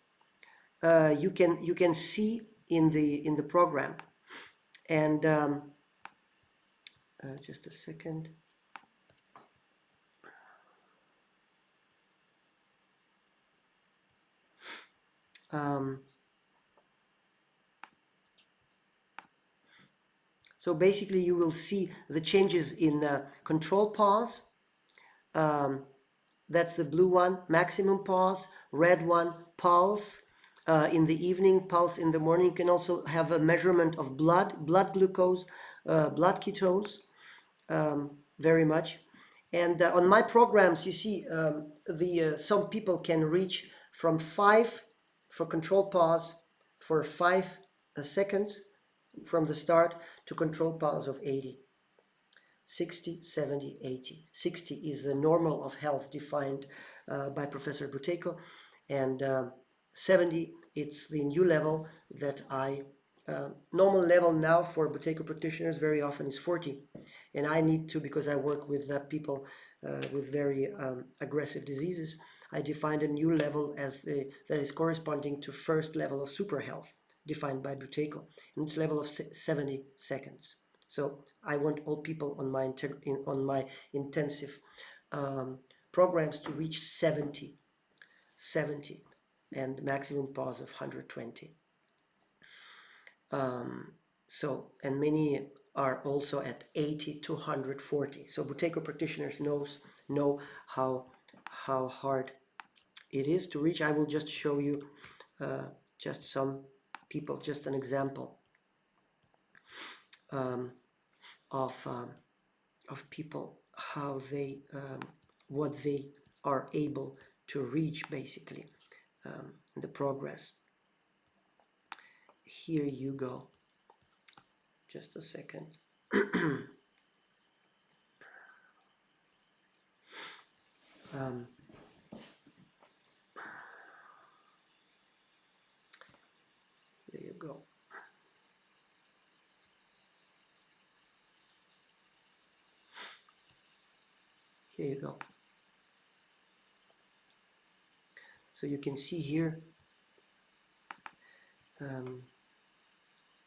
you can see in the program. And just a second. So basically you will see the changes in control pause. That's the blue one, maximum pause. Red one, pulse in the evening, pulse in the morning. You can also have a measurement of blood glucose, blood ketones, very much. And on my programs, you see some people can reach from 5 for control pause for 5 seconds from the start to control pause of 80. 60, 70, 80. 60 is the normal of health defined by Professor Buteyko, and 70, it's the new level that normal level now for Buteyko practitioners very often is 40, and I need to, because I work with people with very aggressive diseases, I defined a new level that is corresponding to first level of super health defined by Buteyko, and it's level of 70 seconds. So I want all people on my intensive programs to reach 70, and maximum pause of 120. And many are also at 80 to 140. So Buteyko practitioners know how how hard it is to reach. I will just show you just some people, just an example of people, how they what they are able to reach, basically, the progress. Here you go. Just a second. Here you go. Here you go. So you can see here,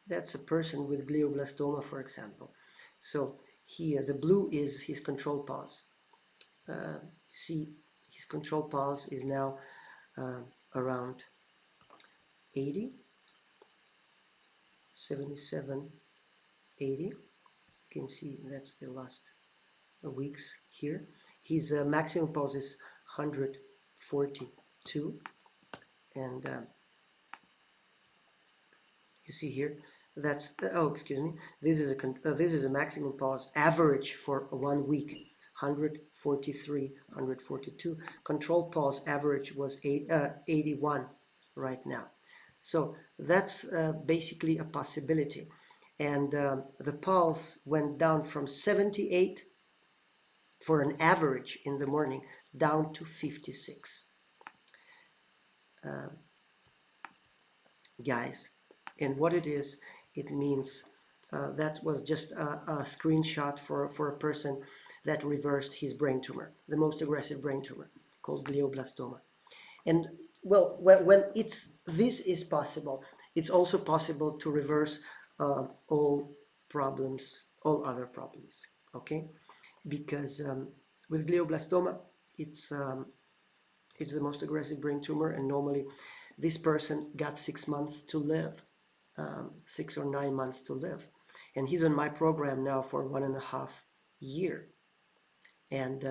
that's a person with glioblastoma, for example. So here, the blue is his control pause. You see, his control pause is now around 80, 77, 80. You can see that's the last weeks here. His maximum pause is 142, and you see here, that's excuse me, this is a maximum pause average for 1 week, 143, 142. Control pause average was 81 right now. So that's basically a possibility. And the pulse went down from 78 for an average in the morning down to 56. Guys, and what it is, it means that was just a screenshot for a person that reversed his brain tumor, the most aggressive brain tumor called glioblastoma. And well, when this is possible, it's also possible to reverse all problems, all other problems, okay? Because with glioblastoma, it's the most aggressive brain tumor, and normally this person got 6 months to live, 6 or 9 months to live, and he's on my program now for 1.5 years, and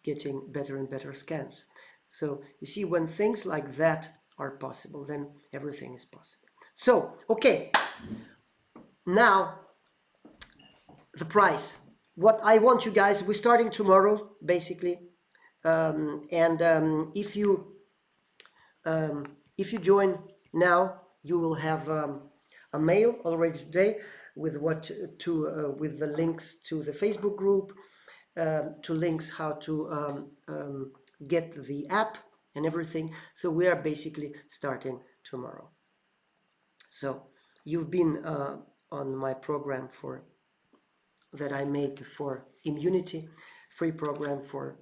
getting better and better scans. So you see, when things like that are possible, then everything is possible. So okay, now the price. What I want you guys, we're starting tomorrow, basically, if you join now, you will have a mail already today with with the links to the Facebook group, to links how to get the app and everything. So we are basically starting tomorrow. So you've been on my program that I made for immunity, free program for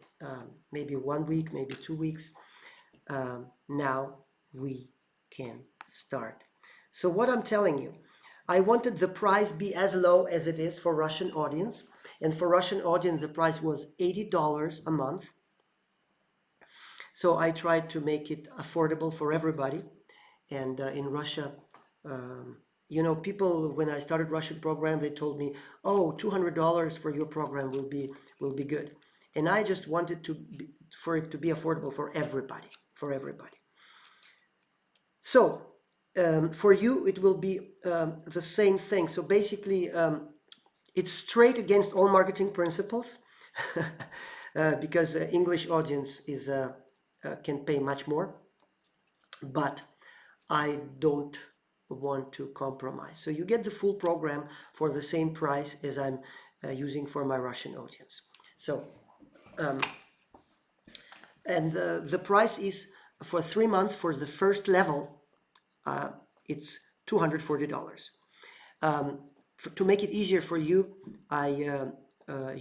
maybe 1 week, maybe 2 weeks. Now we can start. So what I'm telling you, I wanted the price be as low as it is for Russian audience, and for Russian audience the price was $80 a month. So I tried to make it affordable for everybody. And in Russia, you know, people, when I started Russian program, they told me, oh, $200 for your program will be good. And I just wanted for it to be affordable for everybody, So for you, it will be the same thing. So basically, it's straight against all marketing principles because English audience can pay much more, but I don't want to compromise. So you get the full program for the same price as I'm using for my Russian audience. So and the price is for 3 months for the first level. It's $240. To make it easier for you,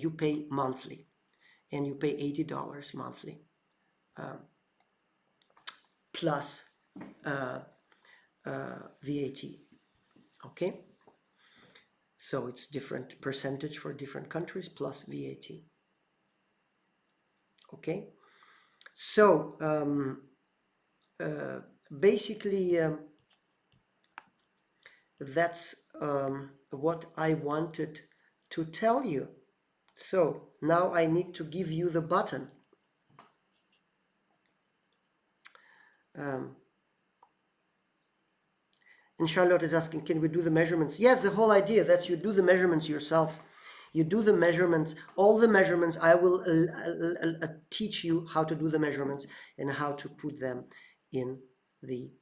you pay monthly, and you pay $80 monthly, plus VAT. Okay, so it's different percentage for different countries plus VAT. Okay, so basically that's what I wanted to tell you So now I need to give you the button. And Charlotte is asking, can we do the measurements? Yes, the whole idea that you do the measurements yourself. You do the measurements, all the measurements. I will teach you how to do the measurements and how to put them in the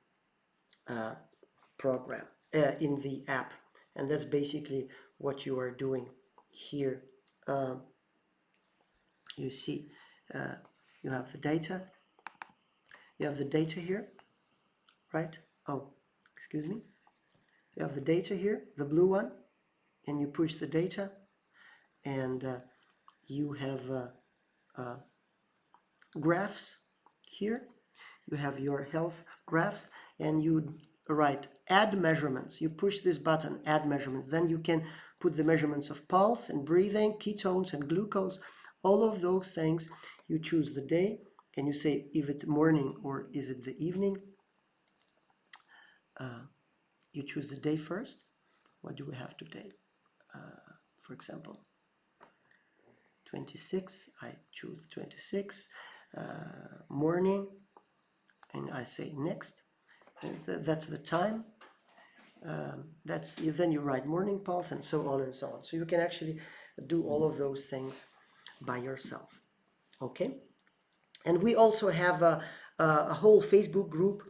program, in the app. And that's basically what you are doing here. You see, you have the data. You have the data here, right? Oh, excuse me. You have the data here, the blue one, and you push the data, and you have graphs here. You have your health graphs, and you write add measurements. You push this button, add measurements. Then you can put the measurements of pulse and breathing, ketones and glucose, all of those things. You choose the day, and you say if it's morning or is it the evening. You choose the day first. What do we have today? For example, 26. I choose 26 morning, and I say next. That's the time. Then you write morning pulse and so on and so on. So you can actually do all of those things by yourself. Okay. And we also have a whole Facebook group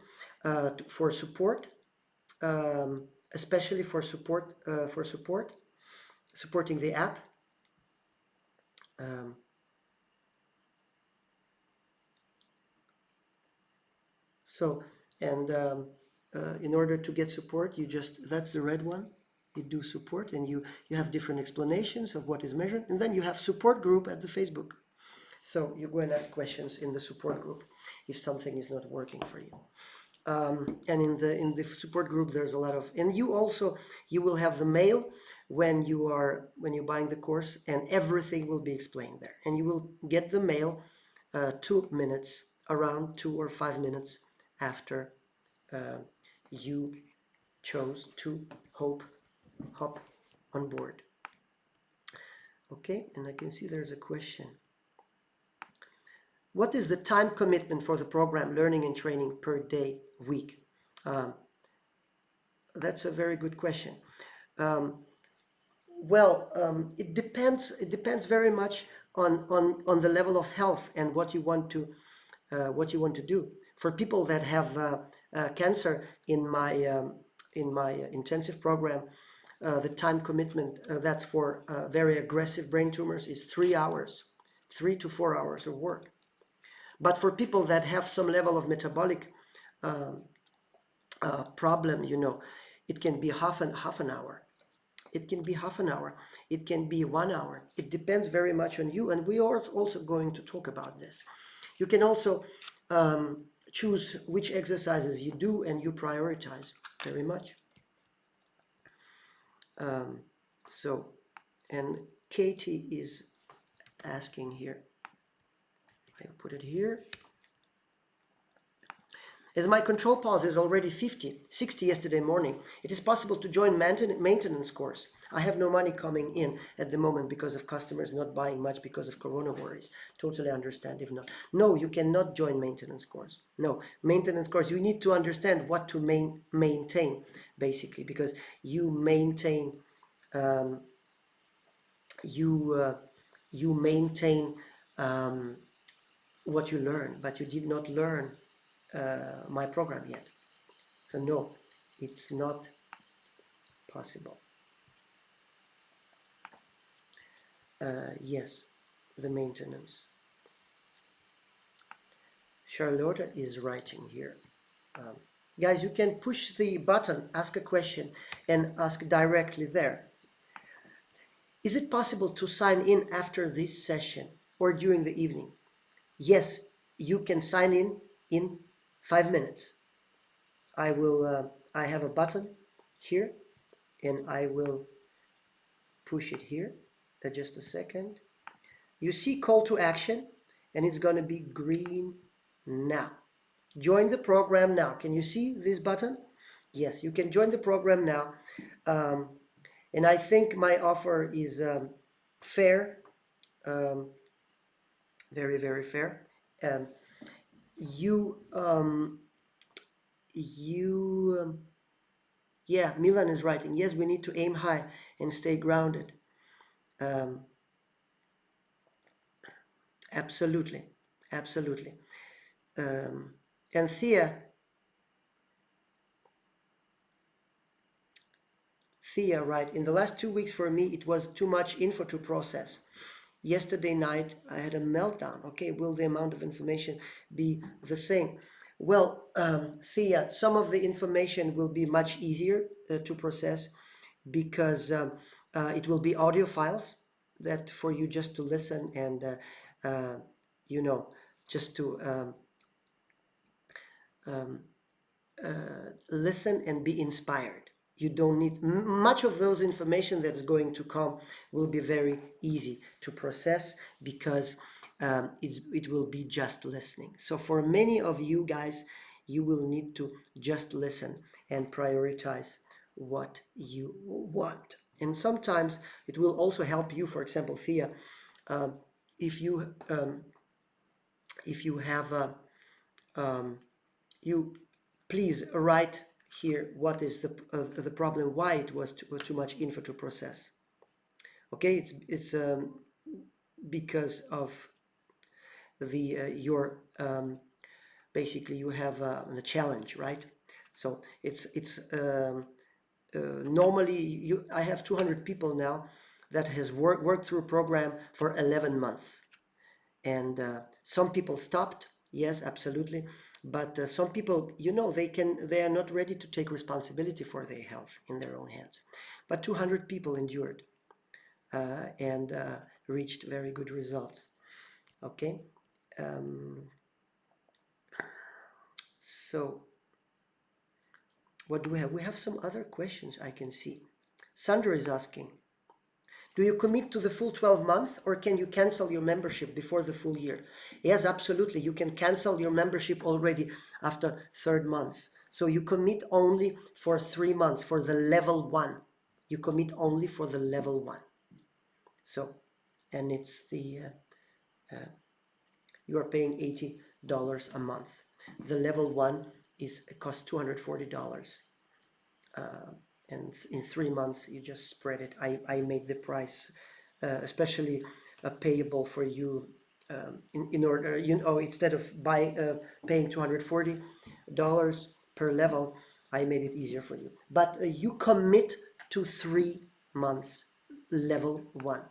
for support, especially for supporting the app. In order to get support, that's the red one. You do support, and you have different explanations of what is measured, and then you have support group at the Facebook. So you go and ask questions in the support group if something is not working for you. And in the support group, there's a lot of, and you will have the mail when you're buying the course, and everything will be explained there. And you will get the mail 2 minutes, around 2 or 5 minutes after you chose to hop on board. Okay, and I can see there's a question. What is the time commitment for the program learning and training per day, week? That's a very good question. It depends. It depends very much on the level of health and what you want to do. For people that have cancer in my intensive program, the time commitment that's for very aggressive brain tumors is 3 hours, 3 to 4 hours of work. But for people that have some level of metabolic problem, it can be half an hour. It can be half an hour. It can be 1 hour. It depends very much on you, and we are also going to talk about this. You can also choose which exercises you do, and you prioritize very much. And Katie is asking here. I put it here. As my control pulse is already 60 yesterday morning, it is possible to join maintenance course. I have no money coming in at the moment because of customers not buying much because of corona worries. Totally understand if not. No, you cannot join maintenance course. No, maintenance course, you need to understand what to maintain, basically, because you maintain what you learn, but you did not learn my program yet. So no, it's not possible. Yes, the maintenance. Charlotte is writing here. Guys, you can push the button, ask a question, and ask directly there. Is it possible to sign in after this session or during the evening? Yes, you can sign in 5 minutes. I have a button here, and I will push it here. Just a second. You see call to action, and it's going to be green now. Join the program now. Can you see this button? Yes, you can join the program now. And I think my offer is fair Very, very fair. Um, you, yeah, Milan is writing. Yes, we need to aim high and stay grounded. Um, absolutely, absolutely. And Thea, right? In the last 2 weeks for me, it was too much info to process. Yesterday night, I had a meltdown. Okay, will the amount of information be the same? Well, Thea, some of the information will be much easier to process because it will be audio files that for you just to listen and, you know, just to um, listen and be inspired. You don't need much of those information that is going to come will be very easy to process because it will be just listening. So for many of you guys, you will need to just listen and prioritize what you want. And sometimes it will also help you, for example, Thea, um, if you have you please write here what is the problem, why it was too much info to process. Okay, it's because of the your basically you have the challenge, right? So it's normally I have 200 people now that has worked through a program for 11 months. And some people stopped, yes, absolutely, but some people, they are not ready to take responsibility for their health in their own hands. But 200 people endured and reached very good results. Okay, so what do we have? We have some other questions I can see. Sandra is asking, do you commit to the full 12 months or can you cancel your membership before the full year? Yes, absolutely. You can cancel your membership already after third month. So you commit only for 3 months for the level 1. You commit only for the level 1. So, and it's the, you are paying $80 a month. The level 1 costs $240. And in 3 months you just spread it. I made the price especially payable for you in order, instead of paying $240 per level, I made it easier for you. But you commit to 3 months, level 1.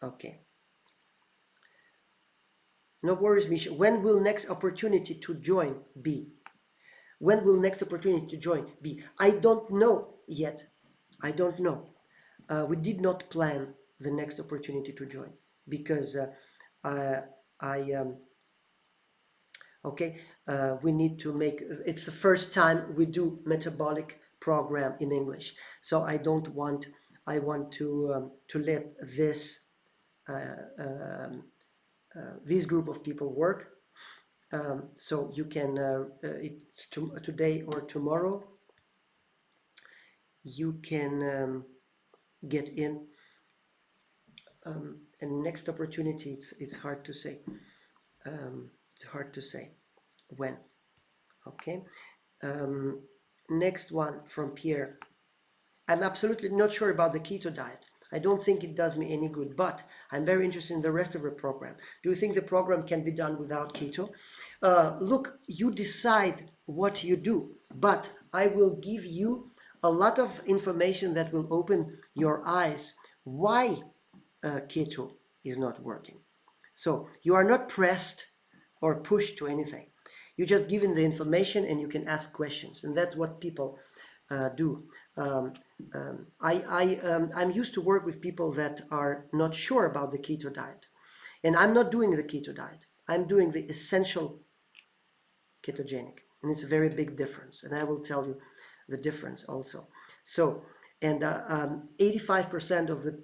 Okay. No worries, Misha. When will next opportunity to join be? When will next opportunity to join be? I don't know yet. I don't know. We did not plan the next opportunity to join because okay, we need to make, it's the first time we do metabolic program in English. So I want to let this this group of people work. So you can, it's today or tomorrow, you can get in. And next opportunity, it's hard to say. It's hard to say when. Okay. Next one from Pierre. I'm absolutely not sure about the keto diet. I don't think it does me any good, but I'm very interested in the rest of the program. Do you think the program can be done without keto? Look, you decide what you do, but I will give you a lot of information that will open your eyes why keto is not working. So you are not pressed or pushed to anything. You're just given the information and you can ask questions, and that's what people do. I'm used to work with people that are not sure about the keto diet, and I'm not doing the keto diet. I'm doing the essential ketogenic, and it's a very big difference, and I will tell you the difference also. So, and 85% of the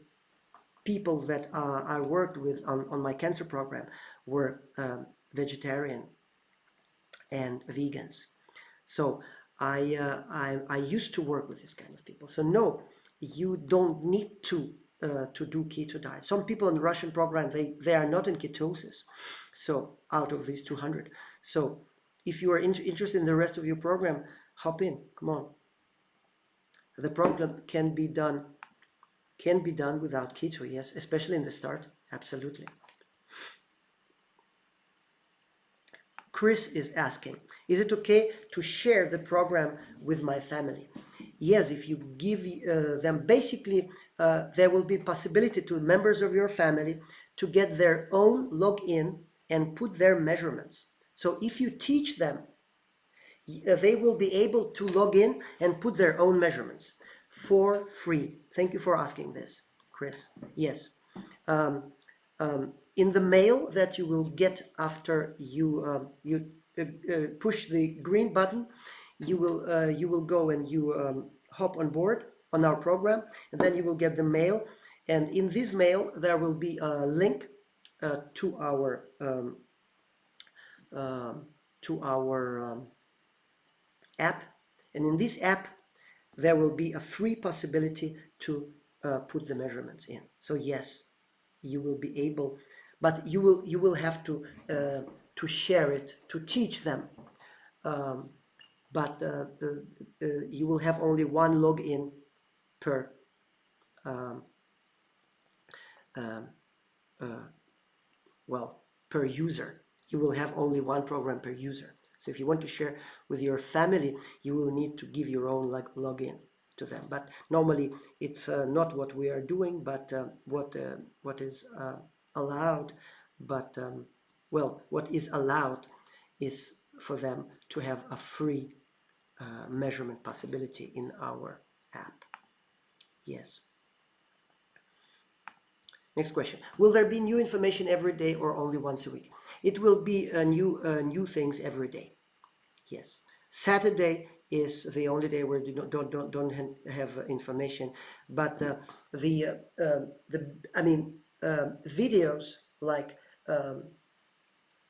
people that I worked with on my cancer program were vegetarian and vegans. So I used to work with this kind of people. So no, you don't need to do keto diet. Some people in the Russian program, they are not in ketosis. So out of these 200. So if you are interested in the rest of your program, hop in. Come on. The program can be done without keto, yes, especially in the start. Absolutely. Chris is asking, is it okay to share the program with my family? Yes, if you give them, basically, there will be possibility to members of your family to get their own login and put their measurements. So if you teach them, they will be able to log in and put their own measurements for free. Thank you for asking this, Chris. Yes. In the mail that you will get after you push the green button, you will go and you hop on board on our program, and then you will get the mail. And in this mail, there will be a link to our app, and in this app there will be a free possibility to put the measurements in. So yes, you will be able, but you will have to share it, to teach them, but you will have only one login per per user. You will have only one program per user. So if you want to share with your family, you will need to give your own login to them. But normally it's not what we are doing, but what is allowed. But what is allowed is for them to have a free measurement possibility in our app. Yes. Next question. Will there be new information every day or only once a week? It will be new things every day. Yes. Saturday is the only day where you don't have information, but videos like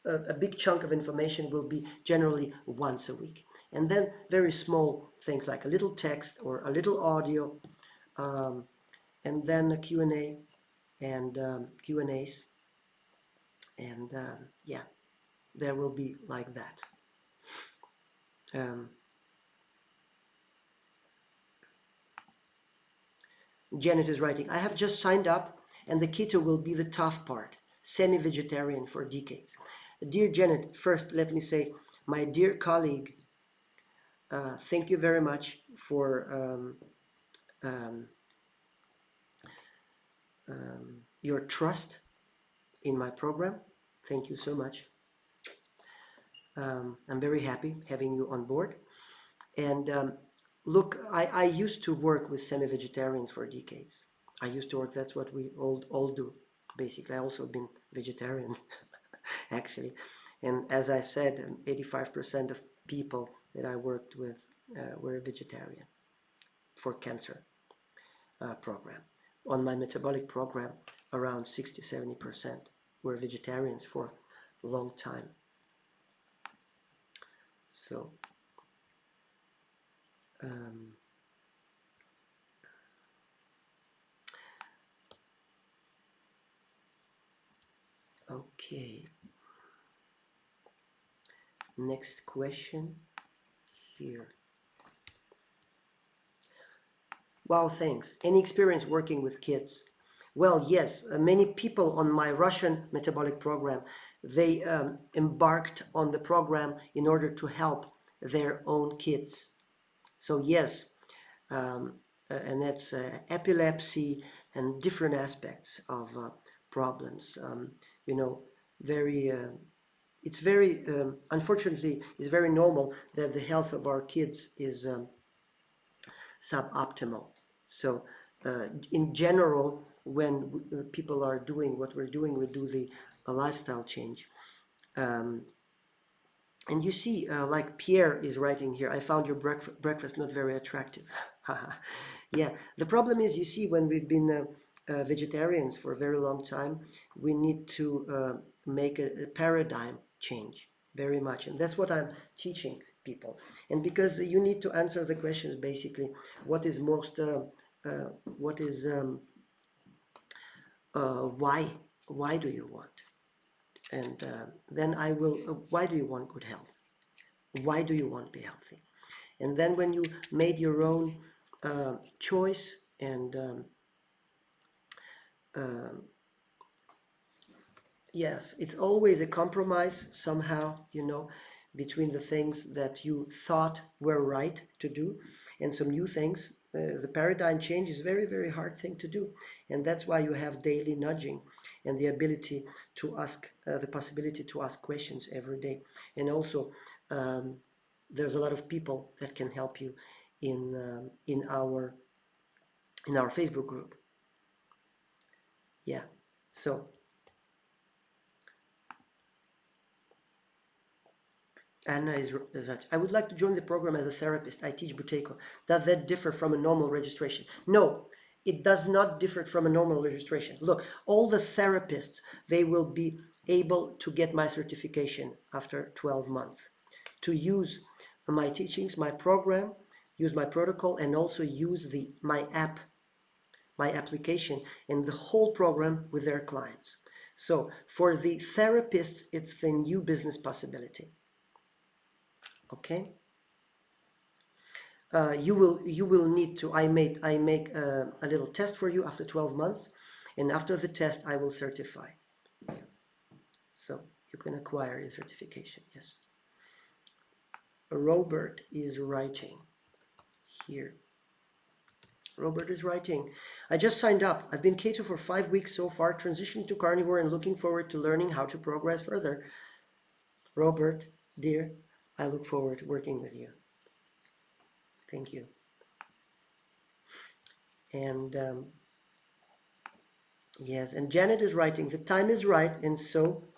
a big chunk of information will be generally once a week, and then very small things like a little text or a little audio, and then a Q&A and Q&As, and yeah, there will be like that. Janet is writing, I have just signed up and the keto will be the tough part, semi-vegetarian for decades. Dear Janet, first let me say, my dear colleague, thank you very much for your trust in my program. Thank you so much. I'm very happy having you on board. And look, I used to work with semi-vegetarians for decades. I used to work, that's what we all do, basically. I also been vegetarian, actually. And as I said, 85% of people that I worked with were vegetarian for cancer program. On my metabolic program, around 60-70% were vegetarians for a long time. So okay, next question here. Wow, thanks. Any experience working with kids? Well, yes, many people on my Russian metabolic program, they embarked on the program in order to help their own kids. So yes, and that's epilepsy and different aspects of problems. You know, very, it's very, unfortunately, it's very normal that the health of our kids is suboptimal. So in general, when people are doing what we're doing, we do the lifestyle change. And you see, like Pierre is writing here, I found your breakfast not very attractive. Yeah, the problem is, you see, when we've been vegetarians for a very long time, we need to make a paradigm change very much. And that's what I'm teaching people. And because you need to answer the questions, basically, what is most what is why do you want? And then I will, why do you want good health? Why do you want to be healthy? And then when you made your own choice, and yes, it's always a compromise somehow, between the things that you thought were right to do and some new things. The paradigm change is very, very hard thing to do. And that's why you have daily nudging and the ability to ask, the possibility to ask questions every day. And also, there's a lot of people that can help you in our Facebook group. Yeah, so Anna is right. I would like to join the program as a therapist. I teach bouquet. Does that differ from a normal registration? No, it does not differ from a normal registration. Look, all the therapists, they will be able to get my certification after 12 months to use my teachings, my program, use my protocol, and also use my application, and the whole program with their clients. So for the therapists, it's the new business possibility. Okay. You will need to, I make a little test for you after 12 months, and after the test I will certify you. So you can acquire your certification. Yes. Robert is writing here. Robert is writing, I just signed up. I've been keto for 5 weeks so far, transitioned to carnivore, and looking forward to learning how to progress further. Robert, dear, I look forward to working with you. Thank you. And yes, and Janet is writing, the time is right, and so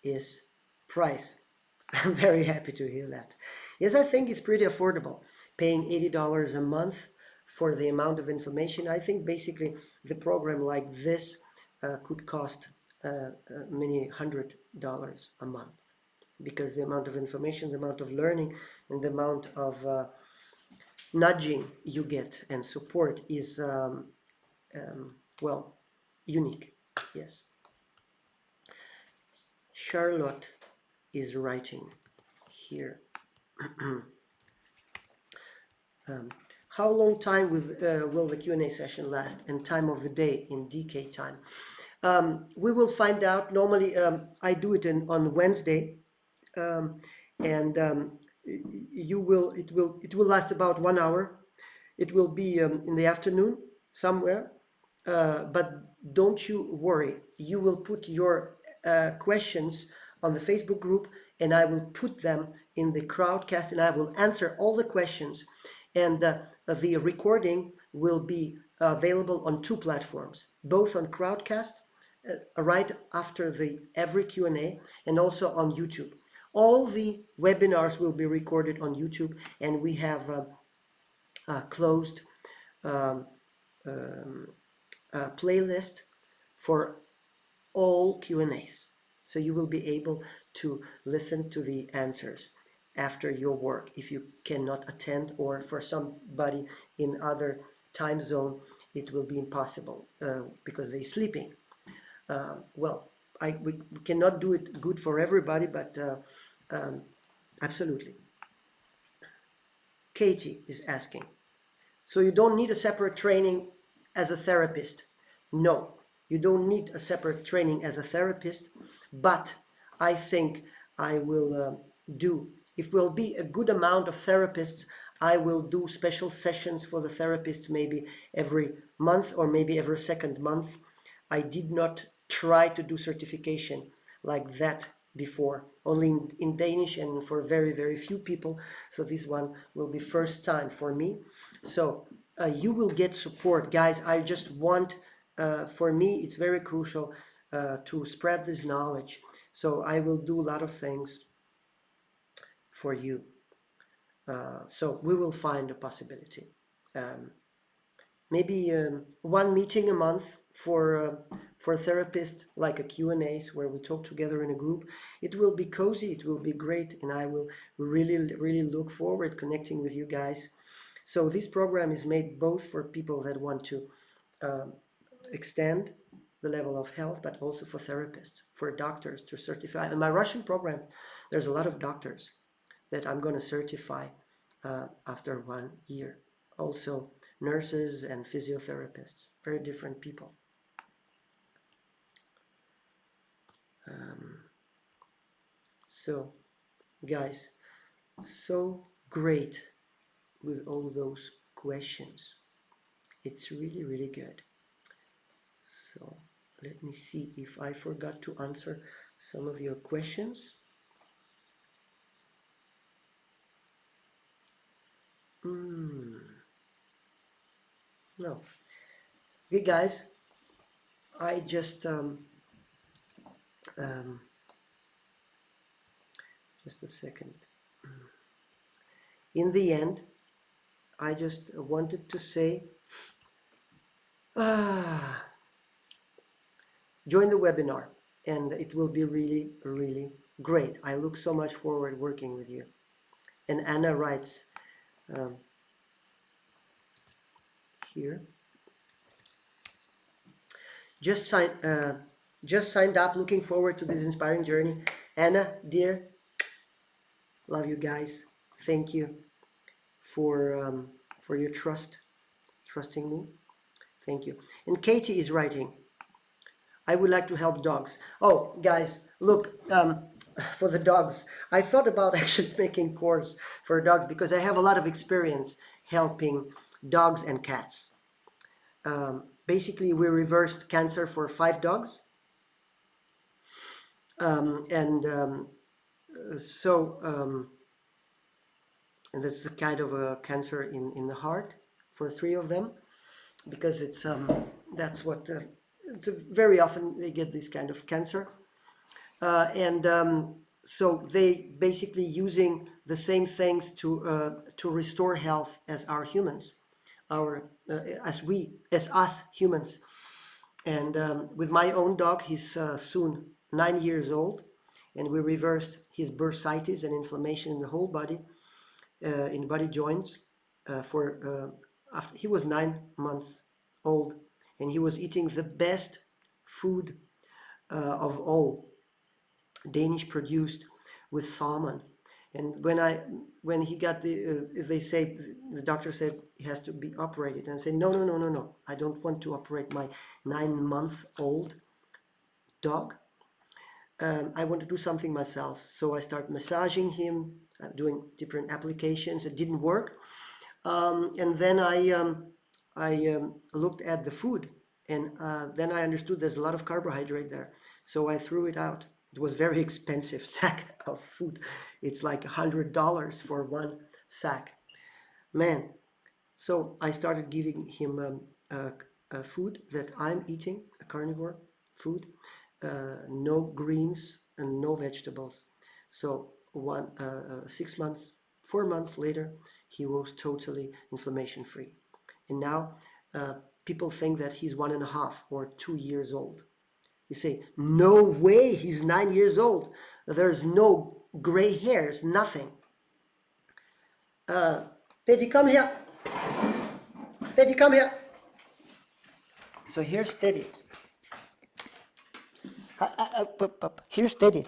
is price. I'm very happy to hear that. Yes, I think it's pretty affordable, paying $80 a month for the amount of information. I think basically the program like this could cost many $100s a month, because the amount of information, the amount of learning, and the amount of nudging you get and support is well, unique. Yes. Charlotte is writing here. How long time will the Q&A session last, and time of the day in DK time? We will find out. Normally I do it on Wednesday, and it will last about 1 hour. It will be in the afternoon somewhere, but don't you worry. You will put your questions on the Facebook group, and I will put them in the crowdcast, and I will answer all the questions. And the recording will be available on 2 platforms, both on crowdcast right after every Q&A, and also on YouTube. All the webinars will be recorded on YouTube, and we have closed playlist for all Q&As. So you will be able to listen to the answers after your work if you cannot attend, or for somebody in other time zone it will be impossible because they're sleeping. Well, we cannot do it good for everybody, but absolutely. Katie is asking, so you don't need a separate training as a therapist? No, you don't need a separate training as a therapist, but I think I will if will be a good amount of therapists, I will do special sessions for the therapists, maybe every month or maybe every second month. I did not try to do certification like that before, only in Danish and for very, very few people. So this one will be first time for me. So you will get support, guys. I just want, for me, it's very crucial to spread this knowledge. So I will do a lot of things for you. So we will find a possibility. Maybe 1 meeting a month for therapists, like a Q&As where we talk together in a group. It will be cozy, it will be great, and I will really, really look forward connecting with you guys. So this program is made both for people that want to extend the level of health, but also for therapists, for doctors to certify. In my Russian program, there's a lot of doctors that I'm going to certify after 1 year. Also nurses and physiotherapists, very different people. So guys, so great with all those questions. It's really, really good. So let me see if I forgot to answer some of your questions. No. Okay, guys, I just a second. In the end, I just wanted to say, join the webinar, and it will be really, really great. I look so much forward working with you. And Anna writes here, just signed up, looking forward to this inspiring journey. Anna, dear, love you guys. Thank you for your trusting me. Thank you. And Katie is writing, I would like to help dogs. Oh, guys, look, for the dogs, I thought about actually making course for dogs because I have a lot of experience helping dogs and cats. Basically, we reversed cancer for 5 dogs. And that's a kind of a cancer in the heart for 3 of them, because it's that's what it's very often they get this kind of cancer, so they basically using the same things to restore health as our humans, as us humans. And with my own dog, he's soon 9 years old, and we reversed his bursitis and inflammation in the whole body, in body joints, after he was 9 months old, and he was eating the best food of all, Danish produced with salmon. And when he got the doctor said he has to be operated, and I said no, I don't want to operate my 9-month-old dog. I want to do something myself. So I started massaging him, doing different applications. It didn't work, and then I looked at the food, and then I understood there's a lot of carbohydrate there. So I threw it out. It was very expensive sack of food. It's like $100 for one sack, man. So I started giving him food that I'm eating, a carnivore food, no greens and no vegetables. So 6 months, 4 months later, he was totally inflammation free. And now people think that he's 1.5 or 2 years old. You say, no way, he's 9 years old. There's no gray hairs, nothing. Teddy, come here. Teddy, come here. So here's Teddy. Here's Teddy.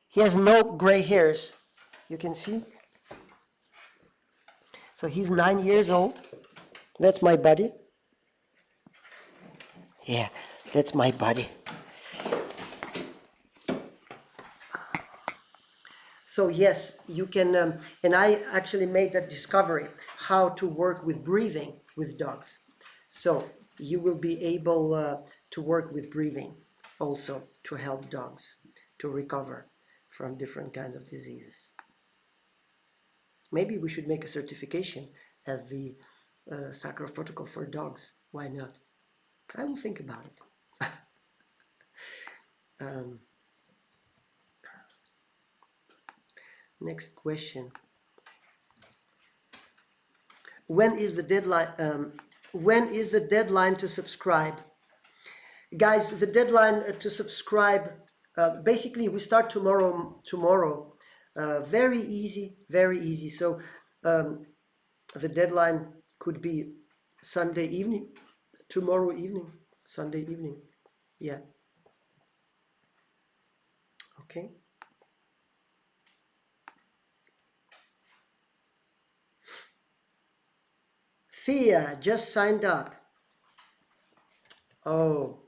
He has no gray hairs. You can see. So he's 9 years old. That's my buddy. Yeah, that's my buddy. So yes, you can, and I actually made that discovery, how to work with breathing with dogs. So you will be able to work with breathing also to help dogs to recover from different kinds of diseases. Maybe we should make a certification as the Sakharoff Protocol for dogs. Why not? I will think about it. Next question. When is the deadline? When is the deadline to subscribe? Guys, the deadline to subscribe, basically we start tomorrow. Very easy, very easy. So the deadline could be Sunday evening, tomorrow evening, Sunday evening. Yeah. Okay. Thea just signed up. Oh,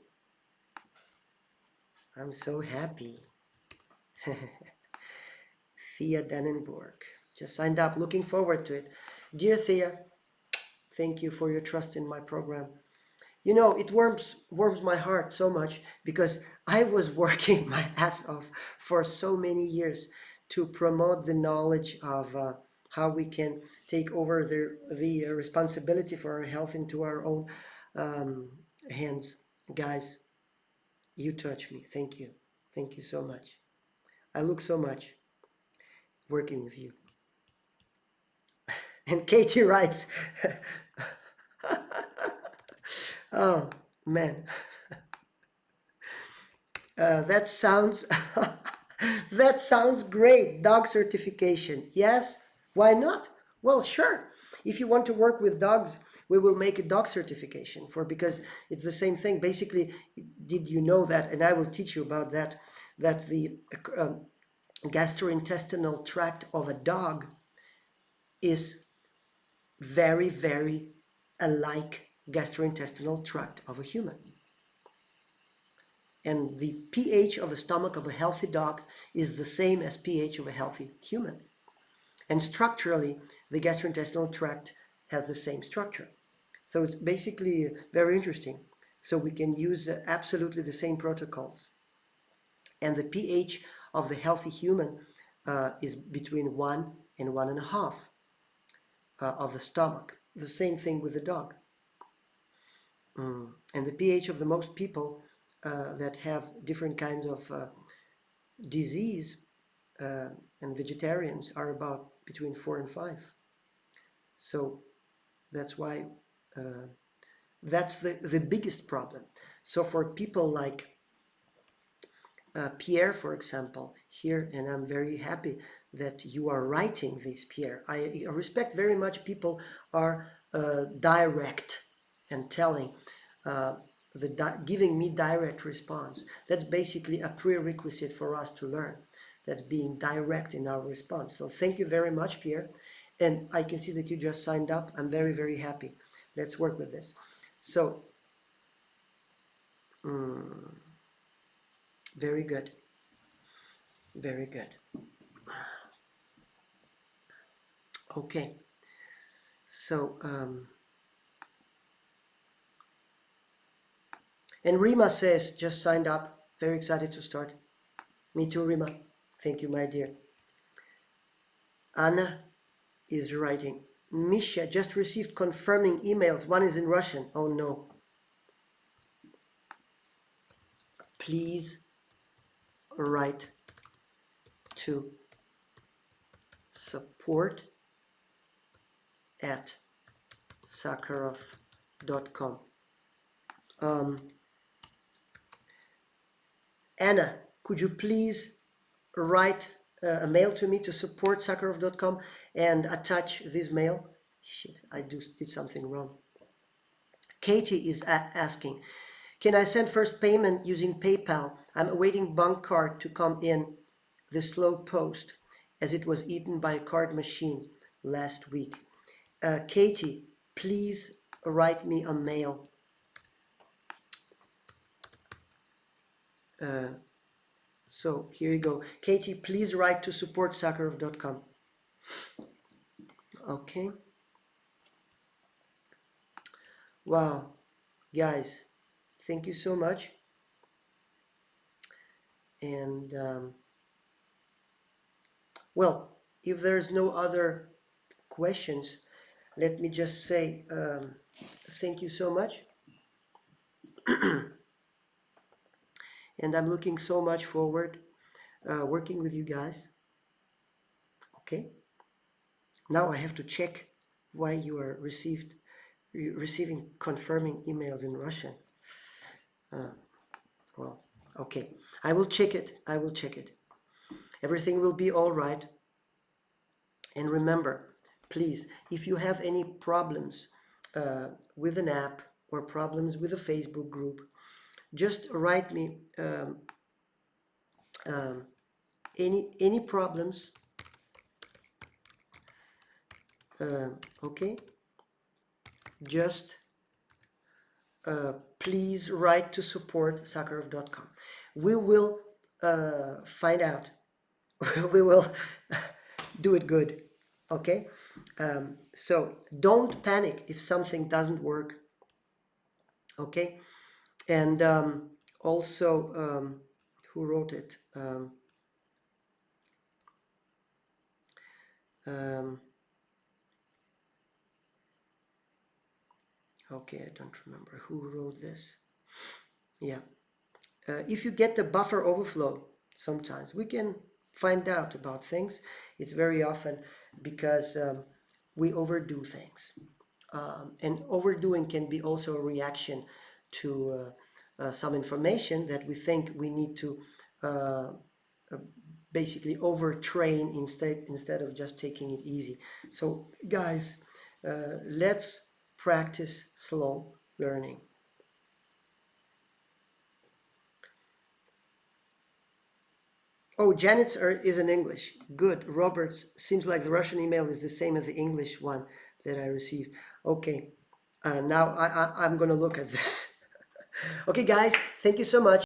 I'm so happy. Thea Dannenborg just signed up. Looking forward to it. Dear Thea, thank you for your trust in my program. You know, it warms my heart so much because I was working my ass off for so many years to promote the knowledge of how we can take over the responsibility for our health into our own hands. Guys, you touch me. Thank you. Thank you so much. I look so much working with you. And Katie writes, oh man, that sounds that sounds great. Dog certification. Yes, why not? Well, sure. If you want to work with dogs, we will make a dog certification because it's the same thing. Basically, did you know that? And I will teach you about that. That the gastrointestinal tract of a dog is very, very alike gastrointestinal tract of a human. And the pH of the stomach of a healthy dog is the same as pH of a healthy human. And structurally, the gastrointestinal tract has the same structure. So it's basically very interesting. So we can use absolutely the same protocols. And the pH of the healthy human is between 1 and 1.5 of the stomach. The same thing with the dog. And the pH of the most people that have different kinds of disease and vegetarians are about between 4 and 5. So that's why that's the biggest problem. So for people like Pierre, for example, here, and I'm very happy that you are writing this, Pierre. I respect very much people are direct and telling, giving me direct response. That's basically a prerequisite for us to learn. That's being direct in our response. So thank you very much, Pierre. And I can see that you just signed up. I'm very, very happy. Let's work with this. So, very good. Very good. Okay. So, and Rima says, just signed up. Very excited to start. Me too, Rima. Thank you, my dear. Anna is writing. Misha just received confirming emails. One is in Russian. Oh no. Please write to support at Sakharoff.com. Anna, could you please write a mail to me to support Sakharoff.com and attach this mail? Shit, I did something wrong. Katie is asking, can I send first payment using PayPal? I'm awaiting bank card to come in the slow post as it was eaten by a card machine last week. Katie, please write me a mail. So here you go. Katie, please write to support Sakharoff.com. Okay. Wow. Guys, thank you so much. And well, if there's no other questions, let me just say thank you so much. And I'm looking so much forward working with you guys. Okay. Now I have to check why you are receiving confirming emails in Russian. Well, okay. I will check it. I will check it. Everything will be all right. And remember, please, if you have any problems with an app or problems with a Facebook group, just write me any problems. Okay, just please write to support@sakharoff.com. We will find out. We will do it good. Okay, so don't panic if something doesn't work. Okay, and also who wrote it? Okay, I don't remember who wrote this. Yeah, if you get the buffer overflow, sometimes we can find out about things. It's very often because we overdo things. And overdoing can be also a reaction to some information that we think we need to basically overtrain instead of just taking it easy. So guys, let's practice slow learning. Oh, Janet's is in English. Good. Roberts, seems like the Russian email is the same as the English one that I received. Okay. Now I'm going to look at this. Okay, guys, thank you so much.